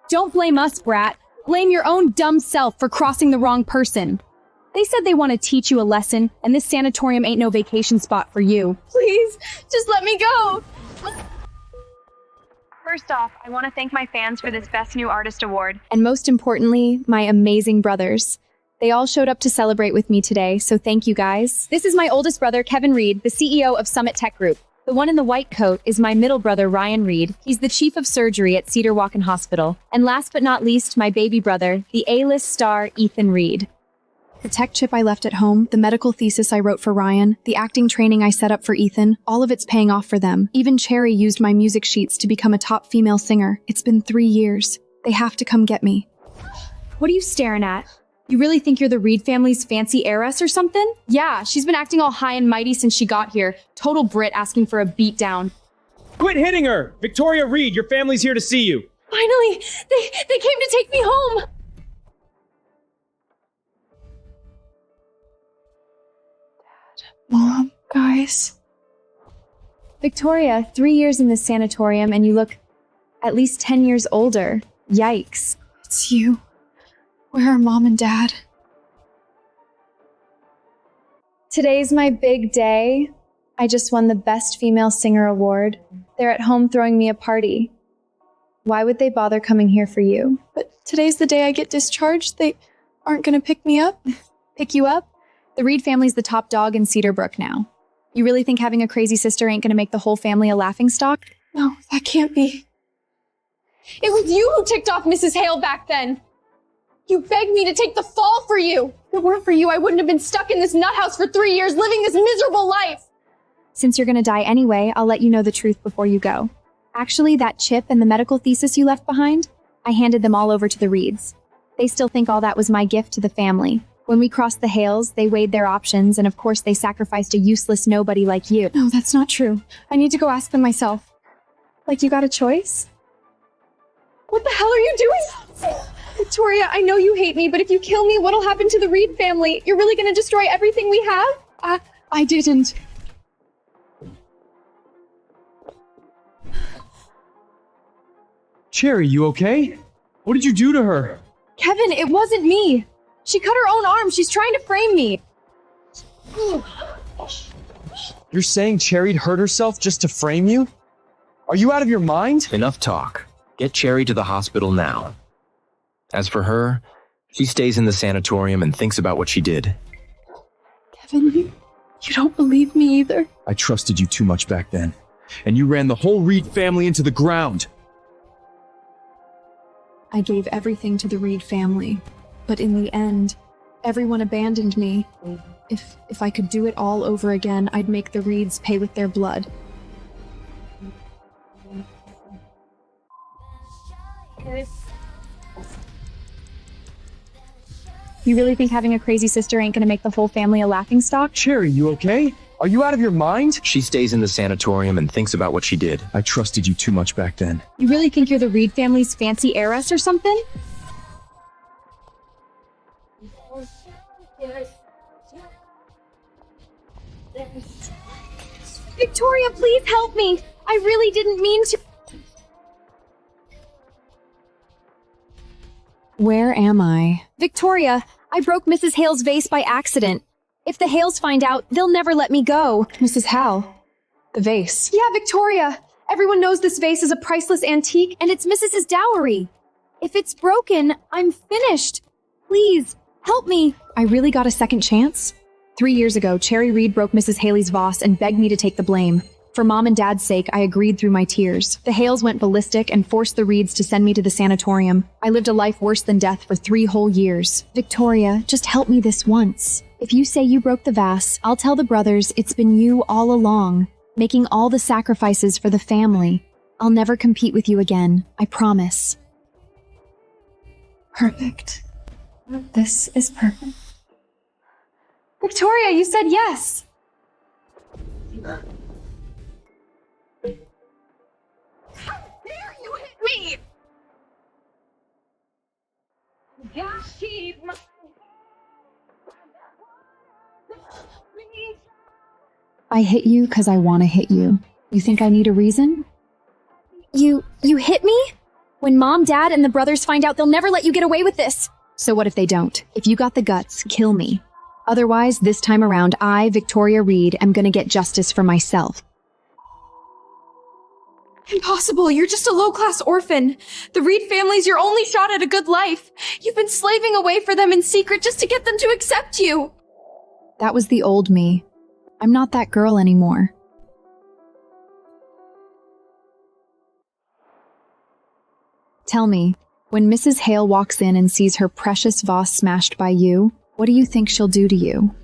Don't blame us, brat. Blame your own dumb self for crossing the wrong person. They said they want to teach you a lesson, and this sanatorium ain't no vacation spot for you. Please, just let me go. First off, I want to thank my fans for this Best New Artist Award. And most importantly, my amazing brothers. They all showed up to celebrate with me today, so thank you guys. This is my oldest brother, Kevin Reed, the CEO of Summit Tech Group. The one in the white coat is my middle brother, Ryan Reed. He's the chief of surgery at Cedar Walken Hospital. And last but not least, my baby brother, the A-list star, Ethan Reed. The tech chip I left at home, the medical thesis I wrote for Ryan, the acting training I set up for Ethan, all of it's paying off for them. Even Cherry used my music sheets to become a top female singer. It's been 3 years. They have to come get me. What are you staring at? You really think you're the Reed family's fancy heiress or something? Yeah, she's been acting all high and mighty since she got here. Total Brit asking for a beatdown. Quit hitting her! Victoria Reed, your family's here to see you. Finally, they came to take me home. Mom, guys. Victoria, 3 years in this sanatorium and you look at least 10 years older. Yikes. It's you. Where are Mom and Dad? Today's my big day. I just won the Best Female Singer Award. They're at home throwing me a party. Why would they bother coming here for you? But today's the day I get discharged. They aren't gonna pick me up. Pick you up? The Reed family's the top dog in Cedar Brook now. You really think having a crazy sister ain't gonna make the whole family a laughingstock? No, that can't be. It was you who ticked off Mrs. Hale back then. You begged me to take the fall for you. If it weren't for you, I wouldn't have been stuck in this nut house for 3 years living this miserable life. Since you're gonna die anyway, I'll let you know the truth before you go. Actually, that chip and the medical thesis you left behind, I handed them all over to the Reeds. They still think all that was my gift to the family. When we crossed the Hales, they weighed their options, and of course they sacrificed a useless nobody like you. No, that's not true. I need to go ask them myself. Like you got a choice? What the hell are you doing? Victoria, I know you hate me, but if you kill me, what'll happen to the Reed family? You're really gonna destroy everything we have? I didn't. Cherry, you okay? What did you do to her? Kevin, it wasn't me. She cut her own arm. She's trying to frame me. You're saying Cherry'd hurt herself just to frame you? Are you out of your mind? Enough talk. Get Cherry to the hospital now. As for her, she stays in the sanatorium and thinks about what she did. Kevin, you don't believe me either. I trusted you too much back then, and you ran the whole Reed family into the ground. I gave everything to the Reed family, but in the end, everyone abandoned me. If I could do it all over again, I'd make the Reeds pay with their blood. You really think having a crazy sister ain't gonna make the whole family a laughingstock? Cherry, you okay? Are you out of your mind? She stays in the sanatorium and thinks about what she did. I trusted you too much back then. You really think you're the Reed family's fancy heiress or something? Victoria, please help me! I really didn't mean to— Where am I? Victoria, I broke Mrs. Hale's vase by accident. If the Hales find out, they'll never let me go. Mrs. Hale, the vase. Yeah, Victoria. Everyone knows this vase is a priceless antique, and it's Mrs.'s dowry. If it's broken, I'm finished. Please, help me. I really got a second chance? 3 years ago, Cherry Reed broke Mrs. Haley's vase and begged me to take the blame. For Mom and Dad's sake, I agreed through my tears. The Hales went ballistic and forced the Reeds to send me to the sanatorium. I lived a life worse than death for 3 whole years. Victoria, just help me this once. If you say you broke the vase, I'll tell the brothers it's been you all along, making all the sacrifices for the family. I'll never compete with you again, I promise. Perfect. This is perfect. Victoria, you said yes. How dare you hit me! I hit you because I want to hit you. You think I need a reason? You hit me? When Mom, Dad, and the brothers find out, they'll never let you get away with this. So what if they don't? If you got the guts, kill me. Otherwise, this time around, I, Victoria Reed, am gonna get justice for myself. Impossible. You're just a low-class orphan. The Reed family's your only shot at a good life. You've been slaving away for them in secret just to get them to accept you. That was the old me. I'm not that girl anymore. Tell me, when Mrs. Hale walks in and sees her precious vase smashed by you, what do you think she'll do to you?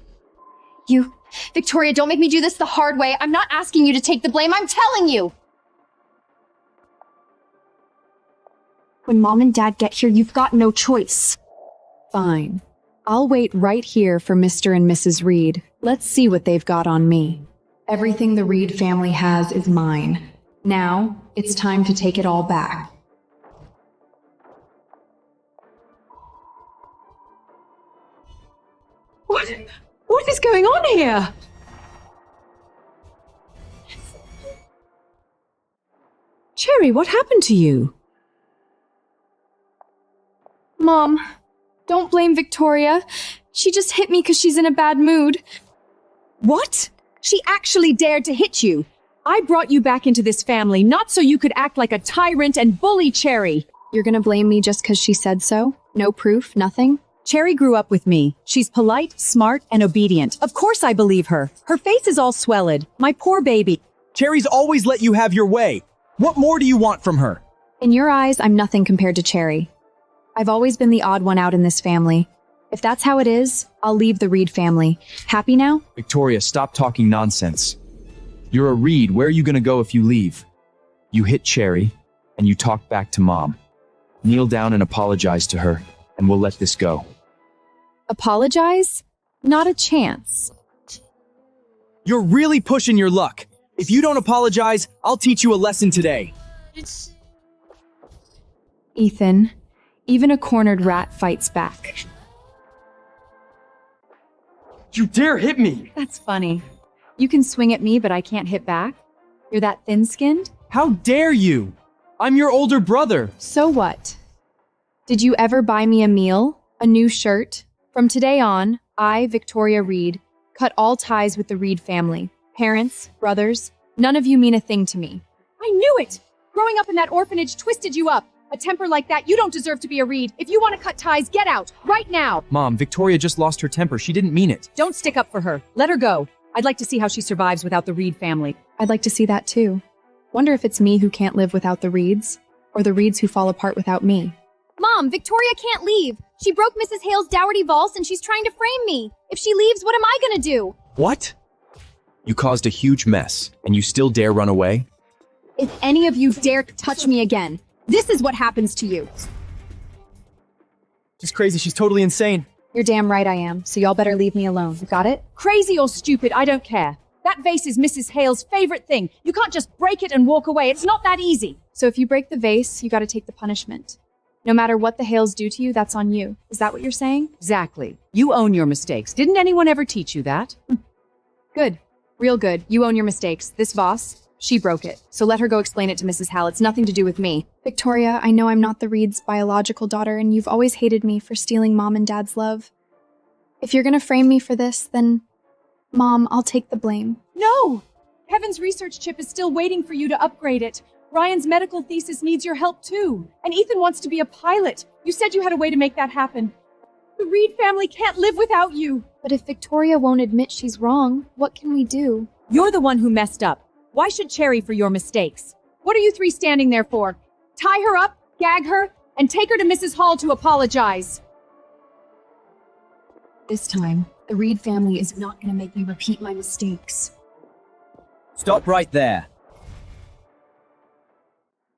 Victoria, don't make me do this the hard way. I'm not asking you to take the blame. I'm telling you. When Mom and Dad get here, you've got no choice. Fine. I'll wait right here for Mr. and Mrs. Reed. Let's see what they've got on me. Everything the Reed family has is mine. Now, it's time to take it all back. What is going on here? Cherry, what happened to you? Mom, don't blame Victoria. She just hit me because she's in a bad mood. What? She actually dared to hit you. I brought you back into this family not so you could act like a tyrant and bully Cherry. You're gonna blame me just because she said so? No proof, nothing? Cherry grew up with me. She's polite, smart, and obedient. Of course I believe her. Her face is all swelled. My poor baby. Cherry's always let you have your way. What more do you want from her? In your eyes, I'm nothing compared to Cherry. I've always been the odd one out in this family. If that's how it is, I'll leave the Reed family. Happy now? Victoria, stop talking nonsense. You're a Reed. Where are you gonna go if you leave? You hit Cherry, and you talk back to Mom. Kneel down and apologize to her, and we'll let this go. Apologize? Not a chance. You're really pushing your luck. If you don't apologize, I'll teach you a lesson today. Ethan, even a cornered rat fights back. You dare hit me! That's funny. You can swing at me, but I can't hit back? You're that thin-skinned? How dare you? I'm your older brother. So what? Did you ever buy me a meal? A new shirt? From today on, I, Victoria Reed, cut all ties with the Reed family. Parents, brothers, none of you mean a thing to me. I knew it! Growing up in that orphanage twisted you up. A temper like that, you don't deserve to be a Reed. If you want to cut ties, get out, right now! Mom, Victoria just lost her temper. She didn't mean it. Don't stick up for her. Let her go. I'd like to see how she survives without the Reed family. I'd like to see that too. Wonder if it's me who can't live without the Reeds, or the Reeds who fall apart without me. Mom, Victoria can't leave. She broke Mrs. Hale's dowry valse and she's trying to frame me. If she leaves, what am I gonna do? What? You caused a huge mess, and you still dare run away? If any of you dare touch me again, this is what happens to you. She's crazy. She's totally insane. You're damn right I am, so y'all better leave me alone. Got it? Crazy or stupid, I don't care. That vase is Mrs. Hale's favorite thing. You can't just break it and walk away. It's not that easy. So if you break the vase, you gotta take the punishment. No matter what the Hales do to you, that's on you. Is that what you're saying? Exactly. You own your mistakes. Didn't anyone ever teach you that? Good. Real good. You own your mistakes. This vase, she broke it. So let her go explain it to Mrs. Hale. It's nothing to do with me. Victoria, I know I'm not the Reed's biological daughter, and you've always hated me for stealing Mom and Dad's love. If you're gonna frame me for this, then, Mom, I'll take the blame. No! Kevin's research chip is still waiting for you to upgrade it. Ryan's medical thesis needs your help too. And Ethan wants to be a pilot. You said you had a way to make that happen. The Reed family can't live without you. But if Victoria won't admit she's wrong, what can we do? You're the one who messed up. Why should Cherry for your mistakes? What are you three standing there for? Tie her up, gag her, and take her to Mrs. Hall to apologize. This time, the Reed family is not gonna make me repeat my mistakes. Stop right there.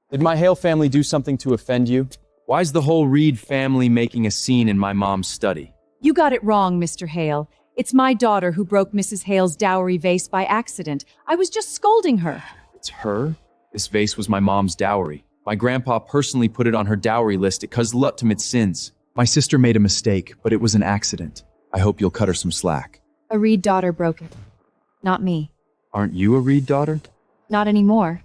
Did my Hale family do something to offend you? Why's the whole Reed family making a scene in my mom's study? You got it wrong, Mr. Hale. It's my daughter who broke Mrs. Hale's dowry vase by accident. I was just scolding her. It's her? This vase was my mom's dowry. My grandpa personally put it on her dowry list because of ultimate sins. My sister made a mistake, but it was an accident. I hope you'll cut her some slack. A Reed daughter broke it. Not me. Aren't you a Reed daughter? Not anymore.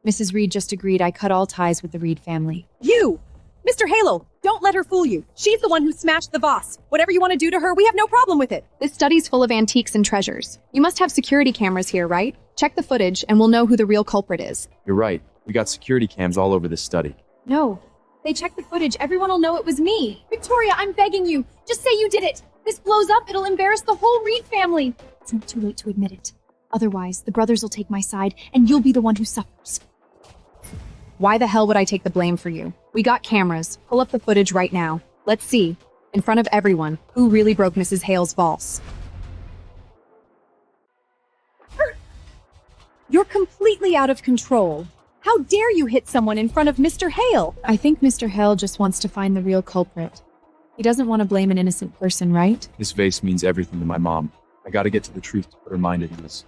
Mrs. Reed just agreed I cut all ties with the Reed family. You! Mr. Halo, don't let her fool you. She's the one who smashed the vase. Whatever you want to do to her, we have no problem with it. This study's full of antiques and treasures. You must have security cameras here, right? Check the footage and we'll know who the real culprit is. You're right. We got security cams all over this study. No. They check the footage. Everyone will know it was me. Victoria, I'm begging you. Just say you did it. This blows up, it'll embarrass the whole Reed family. It's not too late to admit it. Otherwise, the brothers will take my side and you'll be the one who suffers. Why the hell would I take the blame for you? We got cameras. Pull up the footage right now. Let's see, in front of everyone, who really broke Mrs. Hale's vase. You're completely out of control. How dare you hit someone in front of Mr. Hale? I think Mr. Hale just wants to find the real culprit. He doesn't want to blame an innocent person, right? This vase means everything to my mom. I gotta get to the truth to put her mind at ease.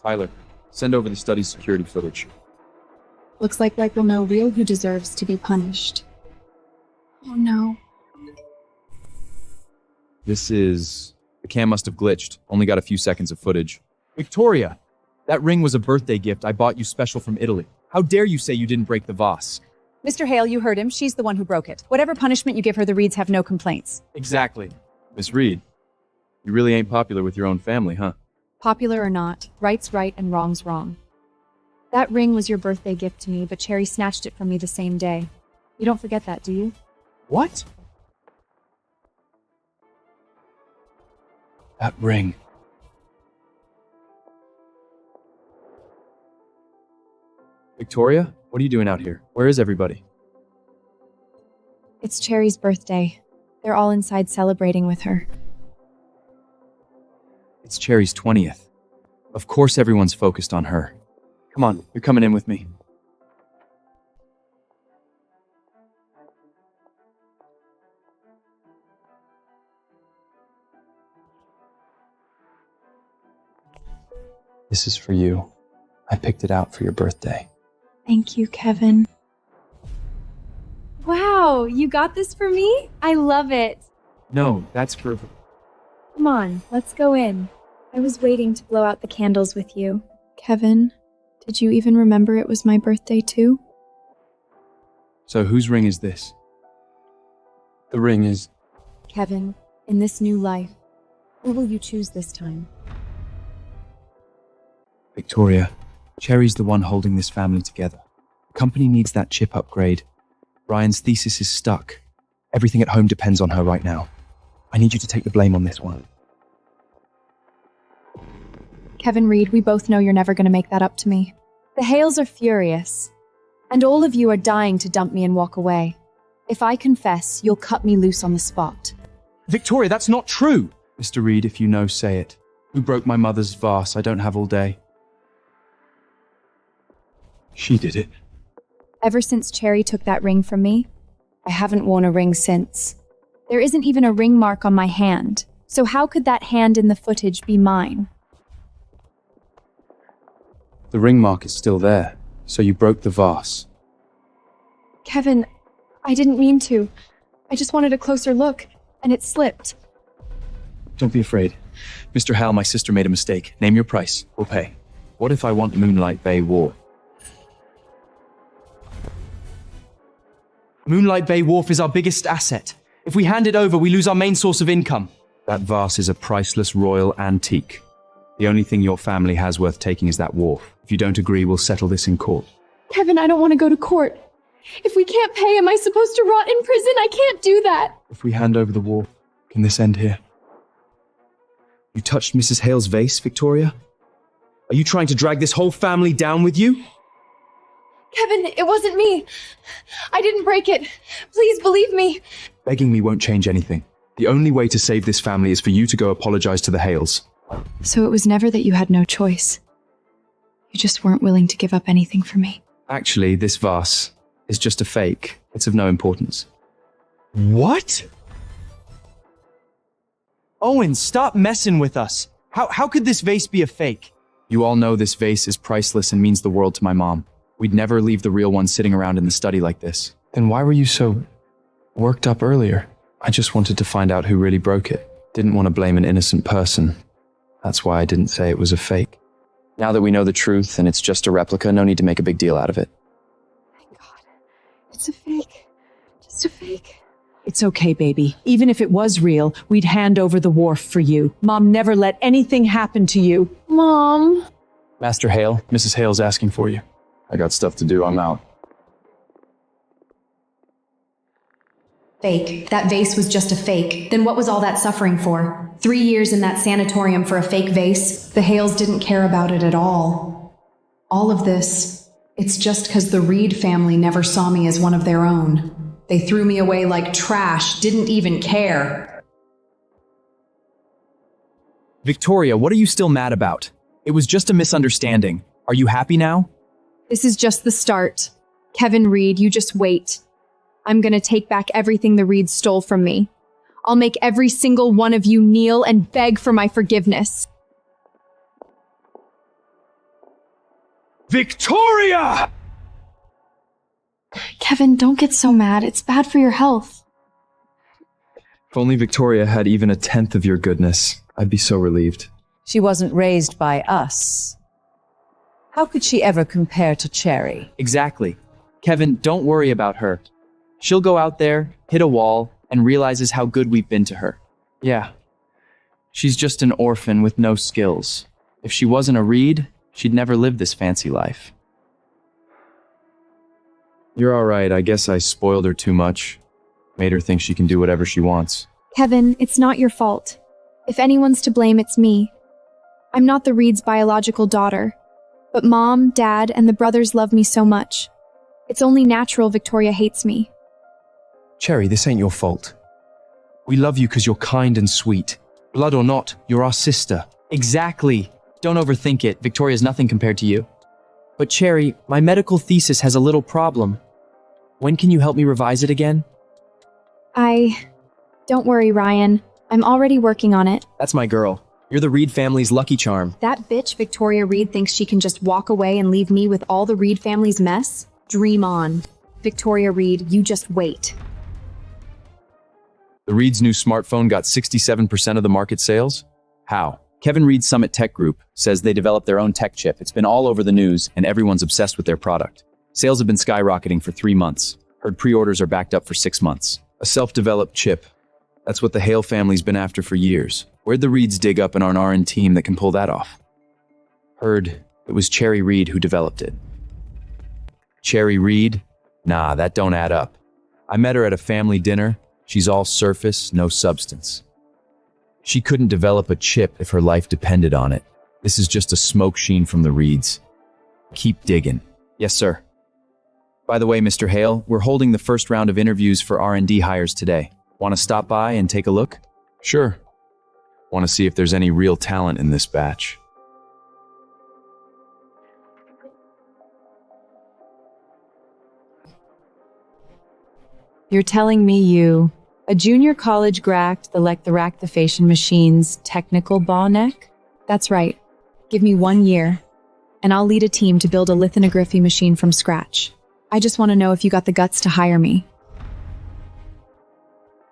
Tyler, send over the study's security footage. Looks like we'll know real who deserves to be punished. Oh no. The cam must have glitched. Only got a few seconds of footage. Victoria! That ring was a birthday gift I bought you special from Italy. How dare you say you didn't break the vase? Mr. Hale, you heard him. She's the one who broke it. Whatever punishment you give her, the Reeds have no complaints. Exactly. Miss Reed, you really ain't popular with your own family, huh? Popular or not, right's right and wrong's wrong. That ring was your birthday gift to me, but Cherry snatched it from me the same day. You don't forget that, do you? What? That ring. Victoria, what are you doing out here? Where is everybody? It's Cherry's birthday. They're all inside celebrating with her. It's Cherry's 20th. Of course everyone's focused on her. Come on, you're coming in with me. This is for you. I picked it out for your birthday. Thank you, Kevin. Wow, you got this for me? I love it. No, that's for... Come on, let's go in. I was waiting to blow out the candles with you. Kevin, did you even remember it was my birthday too? So whose ring is this? The ring is... Kevin, in this new life, who will you choose this time? Victoria, Cherry's the one holding this family together. The company needs that chip upgrade. Ryan's thesis is stuck. Everything at home depends on her right now. I need you to take the blame on this one. Kevin Reed, we both know you're never going to make that up to me. The Hales are furious, and all of you are dying to dump me and walk away. If I confess, you'll cut me loose on the spot. Victoria, that's not true! Mr. Reed, if you know, say it. Who broke my mother's vase I don't have all day? She did it. Ever since Cherry took that ring from me, I haven't worn a ring since. There isn't even a ring mark on my hand, so how could that hand in the footage be mine? The ring mark is still there, so you broke the vase. Kevin, I didn't mean to. I just wanted a closer look, and it slipped. Don't be afraid. Mr. Hal, my sister made a mistake. Name your price. We'll pay. What if I want Moonlight Bay Wharf? Moonlight Bay Wharf is our biggest asset. If we hand it over, we lose our main source of income. That vase is a priceless royal antique. The only thing your family has worth taking is that wharf. If you don't agree, we'll settle this in court. Kevin, I don't want to go to court. If we can't pay, am I supposed to rot in prison? I can't do that. If we hand over the wharf, can this end here? You touched Mrs. Hale's vase, Victoria? Are you trying to drag this whole family down with you? Kevin, it wasn't me. I didn't break it. Please believe me. Begging me won't change anything. The only way to save this family is for you to go apologize to the Hales. So it was never that you had no choice. You just weren't willing to give up anything for me. Actually, this vase is just a fake. It's of no importance. What? Owen, stop messing with us. How could this vase be a fake? You all know this vase is priceless and means the world to my mom. We'd never leave the real one sitting around in the study like this. Then why were you so worked up earlier? I just wanted to find out who really broke it. Didn't want to blame an innocent person. That's why I didn't say it was a fake. Now that we know the truth and it's just a replica, no need to make a big deal out of it. Thank God. It's a fake. Just a fake. It's okay, baby. Even if it was real, we'd hand over the wharf for you. Mom never let anything happen to you. Mom. Master Hale, Mrs. Hale's asking for you. I got stuff to do, I'm out. Fake. That vase was just a fake. Then what was all that suffering for? 3 years in that sanatorium for a fake vase? The Hales didn't care about it at all. All of this, it's just because the Reed family never saw me as one of their own. They threw me away like trash, didn't even care. Victoria, what are you still mad about? It was just a misunderstanding. Are you happy now? This is just the start. Kevin Reed, you just wait. I'm gonna take back everything the Reeds stole from me. I'll make every single one of you kneel and beg for my forgiveness. Victoria! Kevin, don't get so mad. It's bad for your health. If only Victoria had even a tenth of your goodness, I'd be so relieved. She wasn't raised by us. How could she ever compare to Cherry? Exactly. Kevin, don't worry about her. She'll go out there, hit a wall, and realizes how good we've been to her. Yeah. She's just an orphan with no skills. If she wasn't a Reed, she'd never live this fancy life. You're all right. I guess I spoiled her too much. Made her think she can do whatever she wants. Kevin, it's not your fault. If anyone's to blame, it's me. I'm not the Reed's biological daughter, but Mom, Dad, and the brothers love me so much. It's only natural Victoria hates me. Cherry, this ain't your fault. We love you because you're kind and sweet. Blood or not, you're our sister. Exactly. Don't overthink it. Victoria's nothing compared to you. But Cherry, my medical thesis has a little problem. When can you help me revise it again? Don't worry, Ryan. I'm already working on it. That's my girl. You're the Reed family's lucky charm. That bitch Victoria Reed thinks she can just walk away and leave me with all the Reed family's mess? Dream on. Victoria Reed, you just wait. The Reed's new smartphone got 67% of the market sales? How? Kevin Reed's Summit Tech Group says they developed their own tech chip. It's been all over the news, and everyone's obsessed with their product. Sales have been skyrocketing for 3 months. Heard pre-orders are backed up for 6 months. A self-developed chip. That's what the Hale family's been after for years. Where'd the Reeds dig up an R&D team that can pull that off? Heard it was Cherry Reed who developed it. Cherry Reed? Nah, that don't add up. I met her at a family dinner. She's all surface, no substance. She couldn't develop a chip if her life depended on it. This is just a smoke sheen from the Reeds. Keep digging. Yes, sir. By the way, Mr. Hale, we're holding the first round of interviews for R&D hires today. Want to stop by and take a look? Sure. Want to see if there's any real talent in this batch. You're telling me you, a junior college gract, the lactofation machine's technical neck? That's right. Give me 1 year, and I'll lead a team to build a lithography machine from scratch. I just want to know if you got the guts to hire me.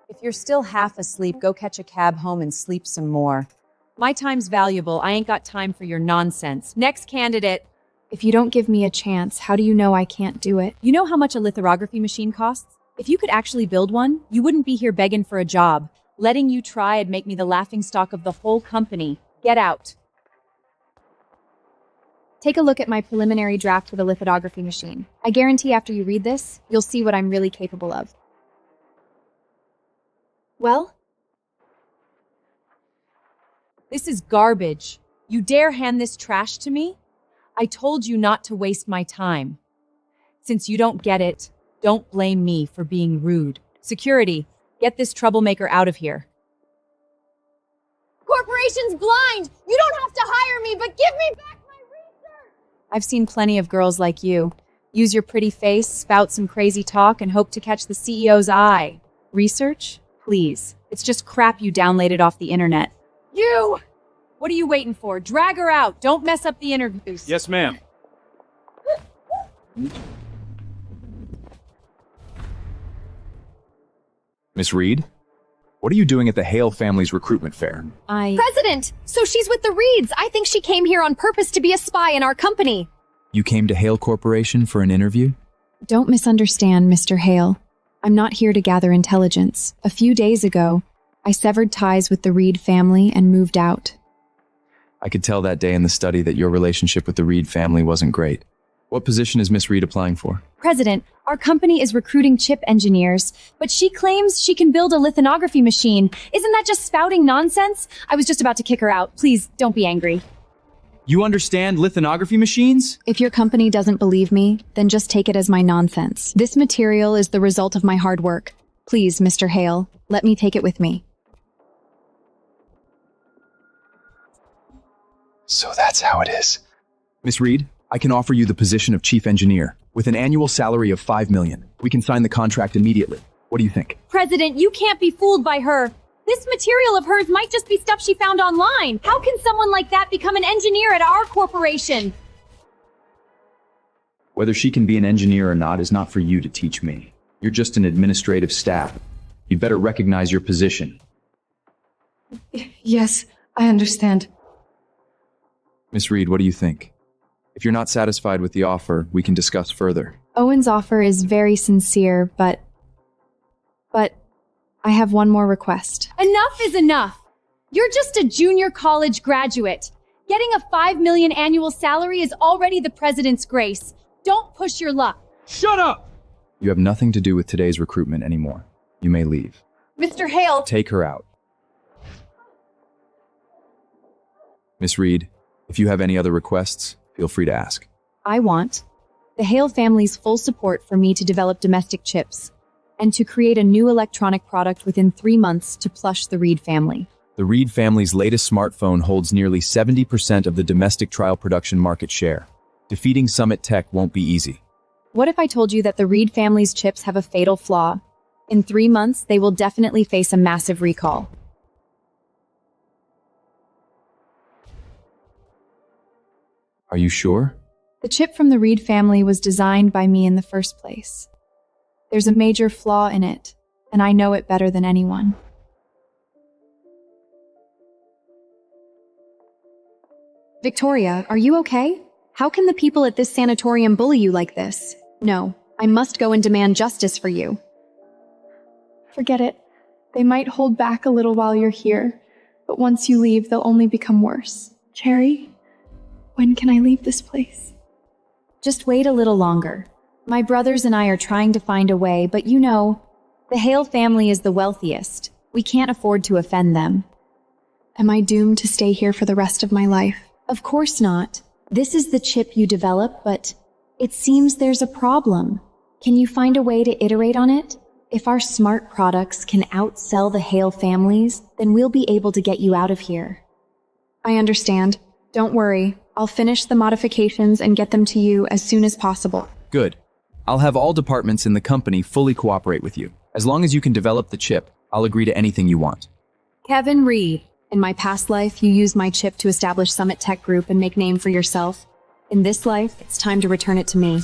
If you're still half asleep, go catch a cab home and sleep some more. My time's valuable. I ain't got time for your nonsense. Next candidate. If you don't give me a chance, how do you know I can't do it? You know how much a lithography machine costs? If you could actually build one, you wouldn't be here begging for a job. Letting you try would make me the laughingstock of the whole company. Get out. Take a look at my preliminary draft for the lithography machine. I guarantee after you read this, you'll see what I'm really capable of. Well? This is garbage. You dare hand this trash to me? I told you not to waste my time. Since you don't get it, don't blame me for being rude. Security, get this troublemaker out of here. Corporation's blind! You don't have to hire me, but give me back my research! I've seen plenty of girls like you. Use your pretty face, spout some crazy talk, and hope to catch the CEO's eye. Research? Please. It's just crap you downloaded off the internet. You! What are you waiting for? Drag her out. Don't mess up the interviews. Yes, ma'am. Miss Reed? What are you doing at the Hale family's recruitment fair? President! So she's with the Reeds. I think she came here on purpose to be a spy in our company. You came to Hale Corporation for an interview? Don't misunderstand, Mr. Hale. I'm not here to gather intelligence. A few days ago, I severed ties with the Reed family and moved out. I could tell that day in the study that your relationship with the Reed family wasn't great. What position is Miss Reed applying for? President, our company is recruiting chip engineers, but she claims she can build a lithography machine. Isn't that just spouting nonsense? I was just about to kick her out. Please, don't be angry. You understand lithography machines? If your company doesn't believe me, then just take it as my nonsense. This material is the result of my hard work. Please, Mr. Hale, let me take it with me. So that's how it is. Miss Reed, I can offer you the position of chief engineer with an annual salary of $5 million. We can sign the contract immediately. What do you think? President, you can't be fooled by her. This material of hers might just be stuff she found online. How can someone like that become an engineer at our corporation? Whether she can be an engineer or not is not for you to teach me. You're just an administrative staff. You'd better recognize your position. Yes, I understand. Miss Reed, what do you think? If you're not satisfied with the offer, we can discuss further. Owen's offer is very sincere, but I have one more request. Enough is enough. You're just a junior college graduate. Getting a $5 million annual salary is already the president's grace. Don't push your luck. Shut up! You have nothing to do with today's recruitment anymore. You may leave. Mr. Hale, Take her out. Miss Reed, if you have any other requests, feel free to ask. I want the Hale family's full support for me to develop domestic chips and to create a new electronic product within 3 months to plush the Reed family. The Reed family's latest smartphone holds nearly 70% of the domestic trial production market share. Defeating Summit Tech won't be easy. What if I told you that the Reed family's chips have a fatal flaw? In 3 months, they will definitely face a massive recall. Are you sure? The chip from the Reed family was designed by me in the first place. There's a major flaw in it, and I know it better than anyone. Victoria, are you okay? How can the people at this sanatorium bully you like this? No, I must go and demand justice for you. forget it. They might hold back a little while you're here, but once you leave, they'll only become worse. Cherry, when can I leave this place? Just wait a little longer. My brothers and I are trying to find a way, but you know, the Hale family is the wealthiest. We can't afford to offend them. Am I doomed to stay here for the rest of my life? Of course not. This is the chip you develop, but it seems there's a problem. Can you find a way to iterate on it? If our smart products can outsell the Hale families, then we'll be able to get you out of here. I understand. Don't worry. I'll finish the modifications and get them to you as soon as possible. Good. I'll have all departments in the company fully cooperate with you. As long as you can develop the chip, I'll agree to anything you want. Kevin Reed, in my past life, you used my chip to establish Summit Tech Group and make name for yourself. In this life, it's time to return it to me.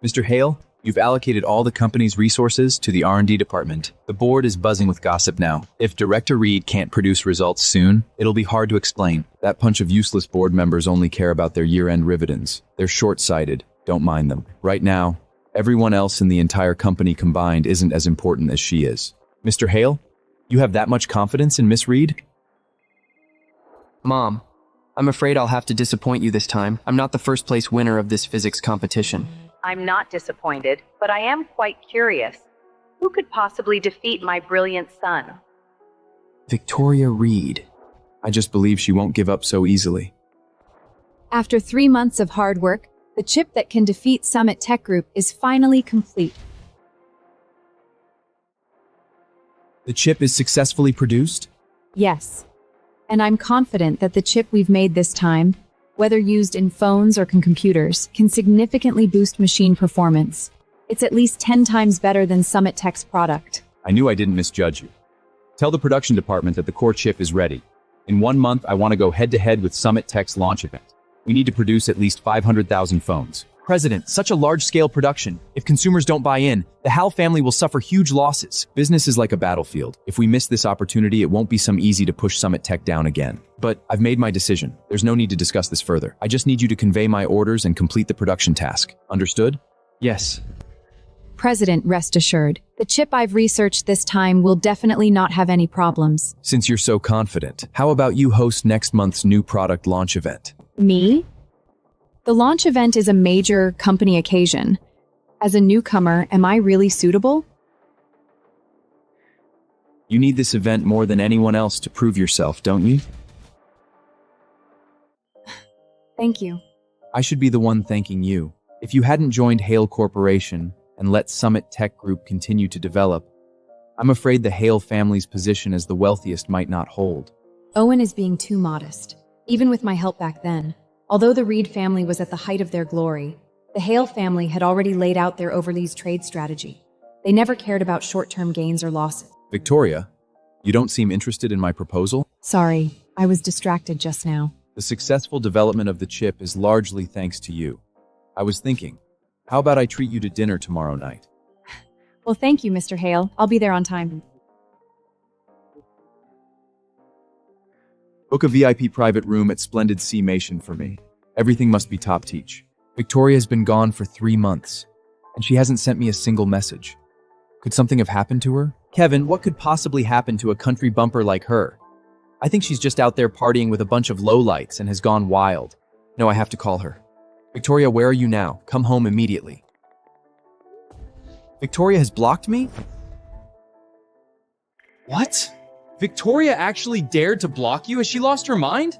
Mr. Hale, you've allocated all the company's resources to the R&D department. The board is buzzing with gossip now. If Director Reed can't produce results soon, it'll be hard to explain. That bunch of useless board members only care about their year-end dividends. They're short-sighted. Don't mind them. Right now, everyone else in the entire company combined isn't as important as she is. Mr. Hale, you have that much confidence in Miss Reed? Mom, I'm afraid I'll have to disappoint you this time. I'm not the first place winner of this physics competition. I'm not disappointed, but I am quite curious. Who could possibly defeat my brilliant son? Victoria Reed. I just believe she won't give up so easily. After 3 months of hard work, the chip that can defeat Summit Tech Group is finally complete. The chip is successfully produced? Yes. And I'm confident that the chip we've made this time, whether used in phones or computers, can significantly boost machine performance. It's at least 10 times better than Summit Tech's product. I knew I didn't misjudge you. Tell the production department that the core chip is ready. In 1 month, I want to go head-to-head with Summit Tech's launch event. We need to produce at least 500,000 phones. President, such a large-scale production. If consumers don't buy in, the Hal family will suffer huge losses. Business is like a battlefield. If we miss this opportunity, it won't be so easy to push Summit Tech down again. But I've made my decision. There's no need to discuss this further. I just need you to convey my orders and complete the production task. Understood? Yes. President, rest assured. The chip I've researched this time will definitely not have any problems. Since you're so confident, how about you host next month's new product launch event? Me? The launch event is a major company occasion. As a newcomer, am I really suitable? You need this event more than anyone else to prove yourself, don't you? Thank you. I should be the one thanking you. If you hadn't joined Hale Corporation and let Summit Tech Group continue to develop, I'm afraid the Hale family's position as the wealthiest might not hold. Owen is being too modest, even with my help back then. Although the Reed family was at the height of their glory, the Hale family had already laid out their overseas trade strategy. They never cared about short-term gains or losses. Victoria, you don't seem interested in my proposal? Sorry, I was distracted just now. The successful development of the chip is largely thanks to you. I was thinking, how about I treat you to dinner tomorrow night? Well, thank you, Mr. Hale. I'll be there on time. Book a VIP private room at Splendid Sea Mation for me. Everything must be top-teach. Victoria's been gone for 3 months, and she hasn't sent me a single message. Could something have happened to her? Kevin, what could possibly happen to a country bumper like her? I think she's just out there partying with a bunch of lowlights and has gone wild. No, I have to call her. Victoria, where are you now? Come home immediately. Victoria has blocked me? What? Victoria actually dared to block you? Has she lost her mind?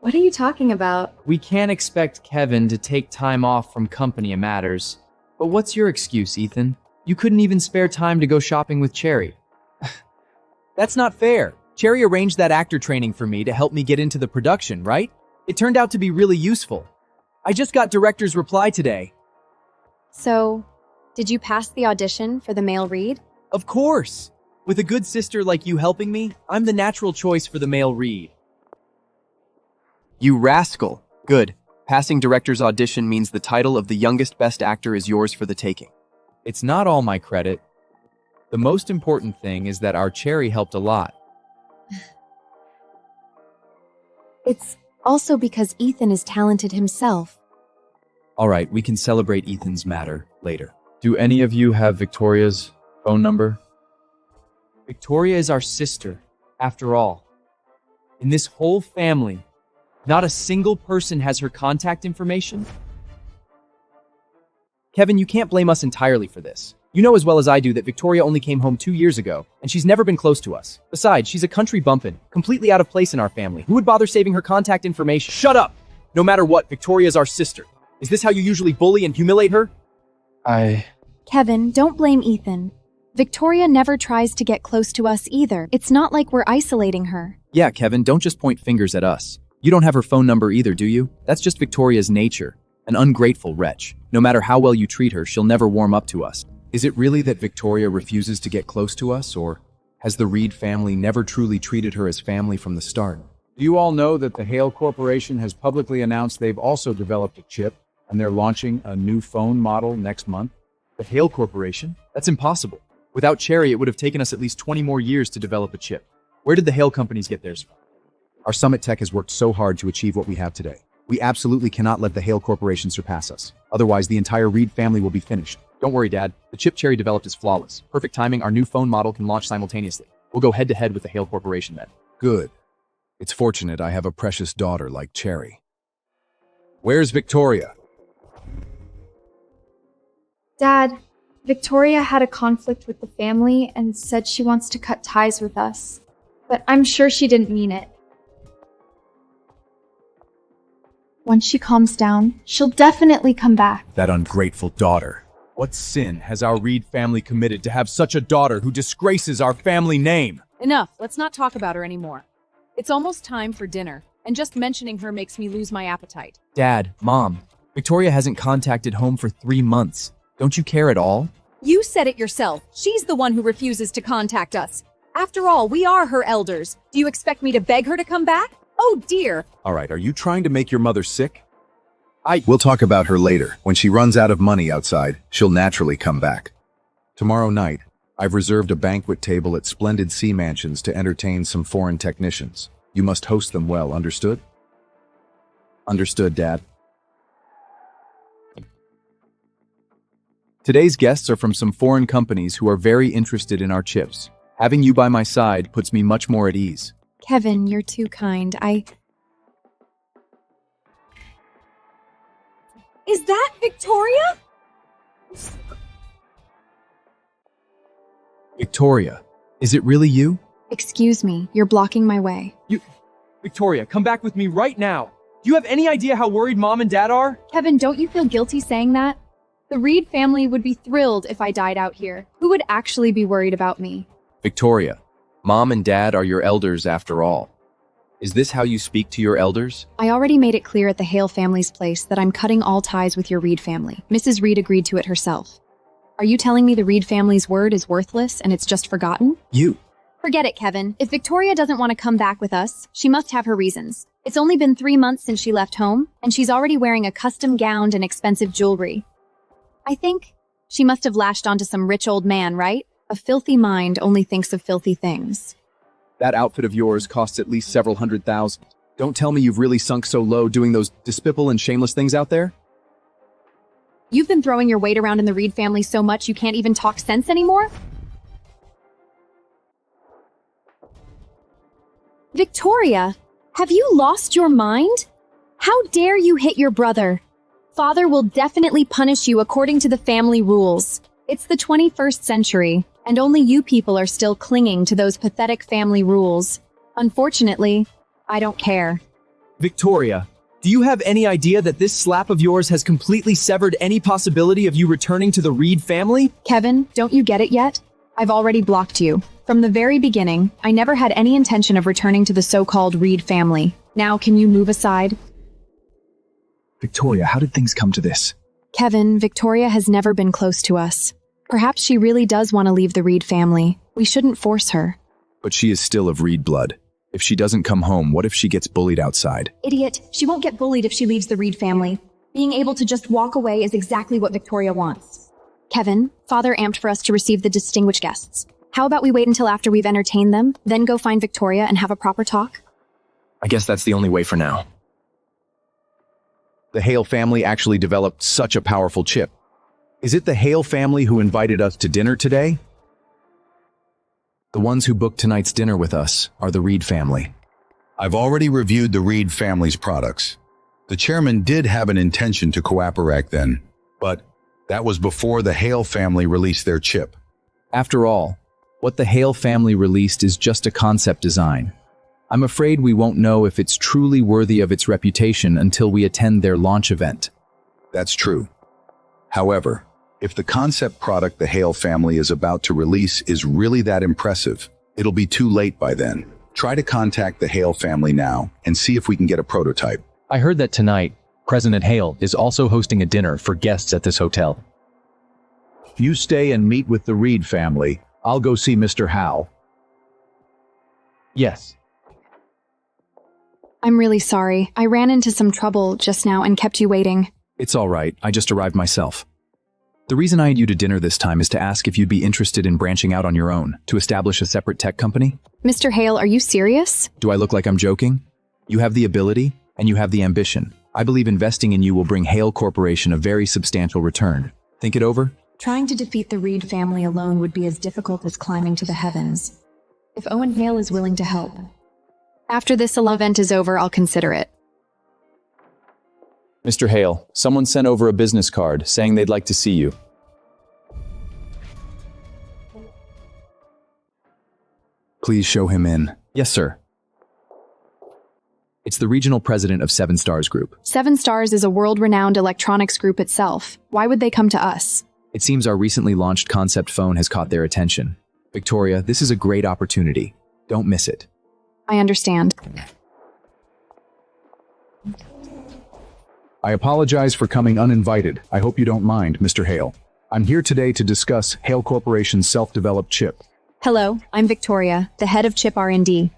What are you talking about? We can't expect Kevin to take time off from company matters. But what's your excuse, Ethan? You couldn't even spare time to go shopping with Cherry. That's not fair. Cherry arranged that actor training for me to help me get into the production, right? It turned out to be really useful. I just got director's reply today. So, did you pass the audition for the male read? Of course! With a good sister like you helping me, I'm the natural choice for the male read. You rascal. Good. Passing director's audition means the title of the youngest best actor is yours for the taking. It's not all my credit. The most important thing is that our Cherry helped a lot. It's also because Ethan is talented himself. All right, we can celebrate Ethan's matter later. Do any of you have Victoria's phone number? Victoria is our sister, after all. In this whole family, not a single person has her contact information. Kevin, you can't blame us entirely for this. You know as well as I do that Victoria only came home 2 years ago, and she's never been close to us. Besides, she's a country bumpkin, completely out of place in our family. Who would bother saving her contact information? Shut up! No matter what, Victoria's our sister. Is this how you usually bully and humiliate her? Kevin, don't blame Ethan. Victoria never tries to get close to us either. It's not like we're isolating her. Yeah, Kevin, don't just point fingers at us. You don't have her phone number either, do you? That's just Victoria's nature. An ungrateful wretch. No matter how well you treat her, she'll never warm up to us. Is it really that Victoria refuses to get close to us, or has the Reed family never truly treated her as family from the start? Do you all know that the Hale Corporation has publicly announced they've also developed a chip, and they're launching a new phone model next month? The Hale Corporation? That's impossible. Without Cherry, it would have taken us at least 20 more years to develop a chip. Where did the Hale companies get theirs from? Our Summit Tech has worked so hard to achieve what we have today. We absolutely cannot let the Hale Corporation surpass us. Otherwise, the entire Reed family will be finished. Don't worry, Dad. The chip Cherry developed is flawless. Perfect timing, our new phone model can launch simultaneously. We'll go head-to-head with the Hale Corporation then. Good. It's fortunate I have a precious daughter like Cherry. Where's Victoria? Dad, Victoria had a conflict with the family and said she wants to cut ties with us. But I'm sure she didn't mean it. Once she calms down, she'll definitely come back. That ungrateful daughter. What sin has our Reed family committed to have such a daughter who disgraces our family name? Enough. Let's not talk about her anymore. It's almost time for dinner, and just mentioning her makes me lose my appetite. Dad, Mom, Victoria hasn't contacted home for 3 months. Don't you care at all? You said it yourself. She's the one who refuses to contact us. After all, we are her elders. Do you expect me to beg her to come back? Oh dear. All right, are you trying to make your mother sick? We'll talk about her later. When she runs out of money outside, she'll naturally come back. Tomorrow night, I've reserved a banquet table at Splendid Sea Mansions to entertain some foreign technicians. You must host them well, understood? Understood, Dad. Today's guests are from some foreign companies who are very interested in our chips. Having you by my side puts me much more at ease. Kevin, you're too kind. Is that Victoria? Victoria, is it really you? Excuse me, you're blocking my way. Victoria, come back with me right now. Do you have any idea how worried Mom and Dad are? Kevin, don't you feel guilty saying that? The Reed family would be thrilled if I died out here. Who would actually be worried about me? Victoria, Mom and Dad are your elders after all. Is this how you speak to your elders? I already made it clear at the Hale family's place that I'm cutting all ties with your Reed family. Mrs. Reed agreed to it herself. Are you telling me the Reed family's word is worthless and it's just forgotten? Forget it, Kevin. If Victoria doesn't want to come back with us, she must have her reasons. It's only been 3 months since she left home, and she's already wearing a custom gown and expensive jewelry. I think she must have latched onto some rich old man, right? A filthy mind only thinks of filthy things. That outfit of yours costs at least several $100,000. Don't tell me you've really sunk so low doing those despicable and shameless things out there? You've been throwing your weight around in the Reed family so much you can't even talk sense anymore? Victoria, have you lost your mind? How dare you hit your brother? Father will definitely punish you according to the family rules. It's the 21st century, and only you people are still clinging to those pathetic family rules. Unfortunately, I don't care. Victoria, do you have any idea that this slap of yours has completely severed any possibility of you returning to the Reed family? Kevin, don't you get it yet? I've already blocked you. From the very beginning, I never had any intention of returning to the so-called Reed family. Now, can you move aside? Victoria, how did things come to this? Kevin, Victoria has never been close to us. Perhaps she really does want to leave the Reed family. We shouldn't force her. But she is still of Reed blood. If she doesn't come home, what if she gets bullied outside? Idiot, she won't get bullied if she leaves the Reed family. Being able to just walk away is exactly what Victoria wants. Kevin, Father amped for us to receive the distinguished guests. How about we wait until after we've entertained them, then go find Victoria and have a proper talk? I guess that's the only way for now. The Hale family actually developed such a powerful chip. Is it the Hale family who invited us to dinner today? The ones who booked tonight's dinner with us are the Reed family. I've already reviewed the Reed family's products. The chairman did have an intention to cooperate then, but that was before the Hale family released their chip. After all, what the Hale family released is just a concept design. I'm afraid we won't know if it's truly worthy of its reputation until we attend their launch event. That's true. However, if the concept product the Hale family is about to release is really that impressive, it'll be too late by then. Try to contact the Hale family now and see if we can get a prototype. I heard that tonight, President Hale is also hosting a dinner for guests at this hotel. If you stay and meet with the Reed family, I'll go see Mr. Howe. Yes. I'm really sorry. I ran into some trouble just now and kept you waiting. It's all right. I just arrived myself. The reason I had you to dinner this time is to ask if you'd be interested in branching out on your own, to establish a separate tech company. Mr. Hale, are you serious? Do I look like I'm joking? You have the ability, and you have the ambition. I believe investing in you will bring Hale Corporation a very substantial return. Think it over? Trying to defeat the Reed family alone would be as difficult as climbing to the heavens. If Owen Hale is willing to help. After this event is over, I'll consider it. Mr. Hale, someone sent over a business card saying they'd like to see you. Please show him in. Yes, sir. It's the regional president of 7 Stars Group. 7 Stars is a world-renowned electronics group itself. Why would they come to us? It seems our recently launched concept phone has caught their attention. Victoria, this is a great opportunity. Don't miss it. I understand. I apologize for coming uninvited. I hope you don't mind, Mr. Hale. I'm here today to discuss Hale Corporation's self-developed chip. Hello, I'm Victoria, the head of Chip R&D.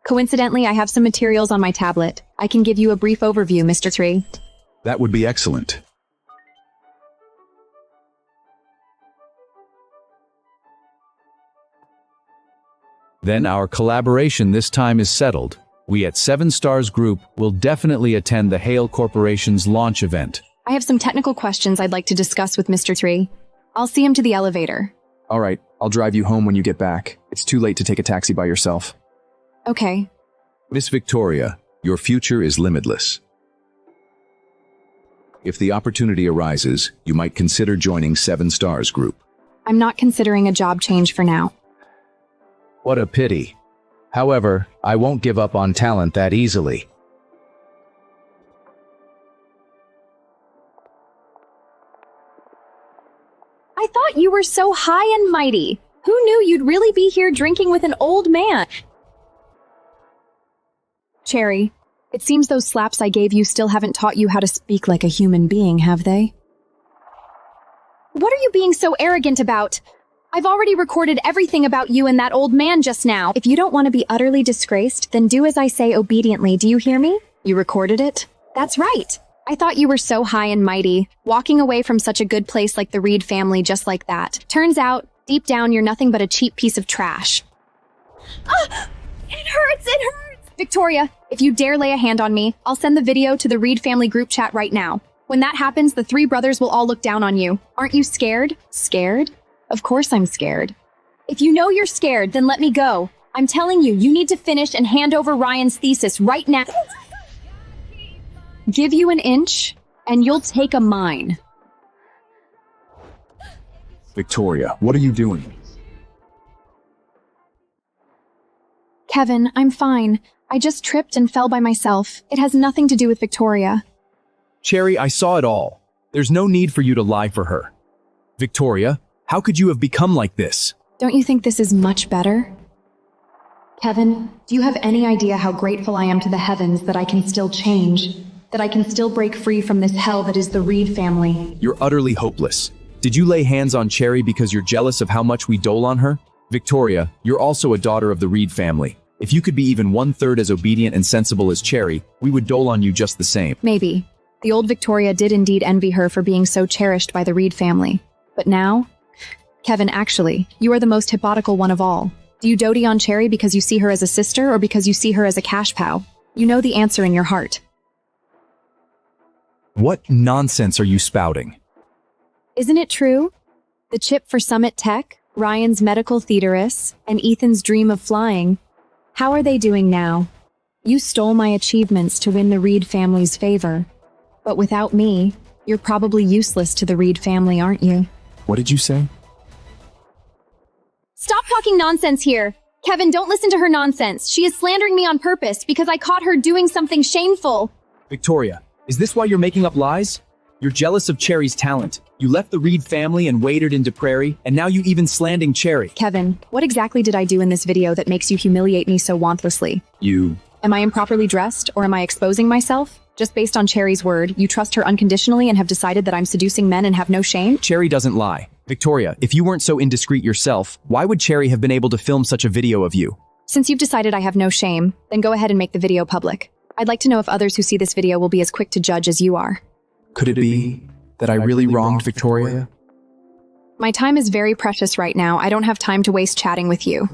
Coincidentally, I have some materials on my tablet. I can give you a brief overview, Mr. Tree. That would be excellent. Then our collaboration this time is settled. We at 7 Stars Group will definitely attend the Hale Corporation's launch event. I have some technical questions I'd like to discuss with Mr. Tree. I'll see him to the elevator. All right, I'll drive you home when you get back. It's too late to take a taxi by yourself. Okay. Miss Victoria, your future is limitless. If the opportunity arises, you might consider joining 7 Stars Group. I'm not considering a job change for now. What a pity. However, I won't give up on talent that easily. I thought you were so high and mighty. Who knew you'd really be here drinking with an old man? Cherry, it seems those slaps I gave you still haven't taught you how to speak like a human being, have they? What are you being so arrogant about? I've already recorded everything about you and that old man just now. If you don't want to be utterly disgraced, then do as I say obediently. Do you hear me? You recorded it? That's right. I thought you were so high and mighty, walking away from such a good place like the Reed family just like that. Turns out, deep down, you're nothing but a cheap piece of trash. Ah! It hurts! It hurts! Victoria, if you dare lay a hand on me, I'll send the video to the Reed family group chat right now. When that happens, the 3 brothers will all look down on you. Aren't you scared? Scared? Of course I'm scared. If you know you're scared, then let me go. I'm telling you, you need to finish and hand over Ryan's thesis right now. Give you an inch, and you'll take a mine. Victoria, what are you doing? Kevin, I'm fine. I just tripped and fell by myself. It has nothing to do with Victoria. Cherry, I saw it all. There's no need for you to lie for her. Victoria, how could you have become like this? Don't you think this is much better? Kevin, do you have any idea how grateful I am to the heavens that I can still change? That I can still break free from this hell that is the Reed family? You're utterly hopeless. Did you lay hands on Cherry because you're jealous of how much we dole on her? Victoria, you're also a daughter of the Reed family. If you could be even 1/3 as obedient and sensible as Cherry, we would dole on you just the same. Maybe. The old Victoria did indeed envy her for being so cherished by the Reed family. But now? Kevin, actually, you are the most hypocritical one of all. Do you dote on Cherry because you see her as a sister or because you see her as a cash cow? You know the answer in your heart. What nonsense are you spouting? Isn't it true? The chip for Summit Tech, Ryan's medical thesaurus, and Ethan's dream of flying. How are they doing now? You stole my achievements to win the Reed family's favor. But without me, you're probably useless to the Reed family, aren't you? What did you say? Stop talking nonsense here. Kevin, don't listen to her nonsense. She is slandering me on purpose because I caught her doing something shameful. Victoria, is this why you're making up lies? You're jealous of Cherry's talent. You left the Reed family and waded into Prairie, and now you even slanding Cherry. Kevin, what exactly did I do in this video that makes you humiliate me so wantlessly? Am I improperly dressed, or am I exposing myself? Just based on Cherry's word, you trust her unconditionally and have decided that I'm seducing men and have no shame? Cherry doesn't lie. Victoria, if you weren't so indiscreet yourself, why would Cherry have been able to film such a video of you? Since you've decided I have no shame, then go ahead and make the video public. I'd like to know if others who see this video will be as quick to judge as you are. Could it be that I really wronged Victoria? My time is very precious right now. I don't have time to waste chatting with you.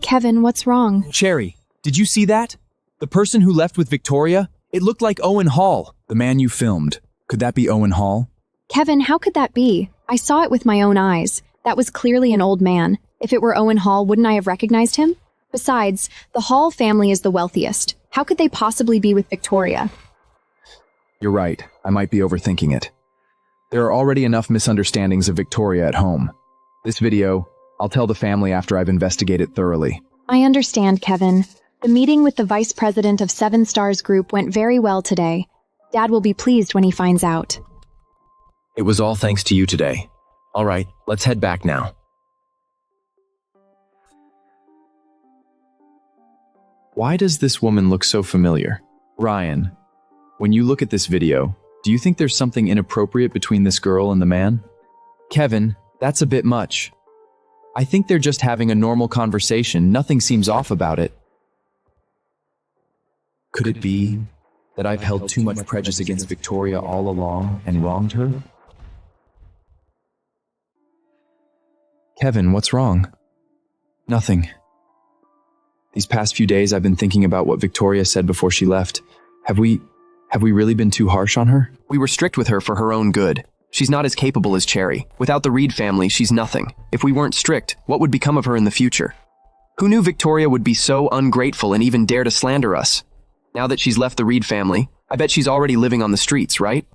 Kevin, what's wrong? Cherry, did you see that? The person who left with Victoria? It looked like Owen Hall. The man you filmed. Could that be Owen Hall? Kevin, how could that be? I saw it with my own eyes. That was clearly an old man. If it were Owen Hall, wouldn't I have recognized him? Besides, the Hall family is the wealthiest. How could they possibly be with Victoria? You're right. I might be overthinking it. There are already enough misunderstandings of Victoria at home. This video, I'll tell the family after I've investigated thoroughly. I understand, Kevin. The meeting with the vice president of 7 Stars Group went very well today. Dad will be pleased when he finds out. It was all thanks to you today. All right, let's head back now. Why does this woman look so familiar? Ryan, when you look at this video, do you think there's something inappropriate between this girl and the man? Kevin, that's a bit much. I think they're just having a normal conversation. Nothing seems off about it. Could it be that I've held too much prejudice against Victoria all along and wronged her? Kevin, what's wrong? Nothing. These past few days I've been thinking about what Victoria said before she left. Have we really been too harsh on her? We were strict with her for her own good. She's not as capable as Cherry. Without the Reed family, she's nothing. If we weren't strict, what would become of her in the future? Who knew Victoria would be so ungrateful and even dare to slander us? Now that she's left the Reed family, I bet she's already living on the streets, right?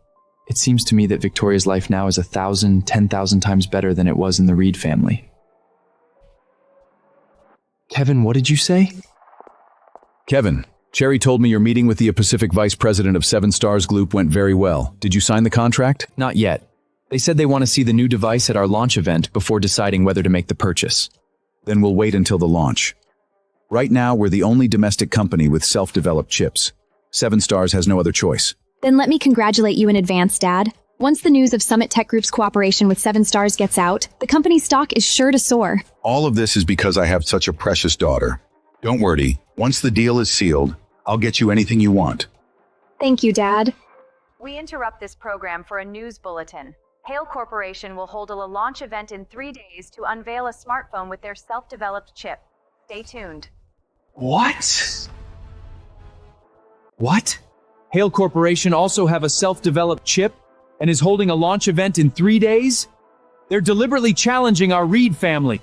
It seems to me that Victoria's life now is 1,000, 10,000 times better than it was in the Reed family. Kevin, what did you say? Kevin, Cherry told me your meeting with the Pacific Vice President of 7 Stars Group went very well. Did you sign the contract? Not yet. They said they want to see the new device at our launch event before deciding whether to make the purchase. Then we'll wait until the launch. Right now, we're the only domestic company with self-developed chips. 7 Stars has no other choice. Then let me congratulate you in advance, Dad. Once the news of Summit Tech Group's cooperation with 7 Stars gets out, the company's stock is sure to soar. All of this is because I have such a precious daughter. Don't worry, once the deal is sealed, I'll get you anything you want. Thank you, Dad. We interrupt this program for a news bulletin. Hale Corporation will hold a launch event in 3 days to unveil a smartphone with their self-developed chip. Stay tuned. What? What? Hale Corporation also have a self-developed chip and is holding a launch event in 3 days? They're deliberately challenging our Reed family.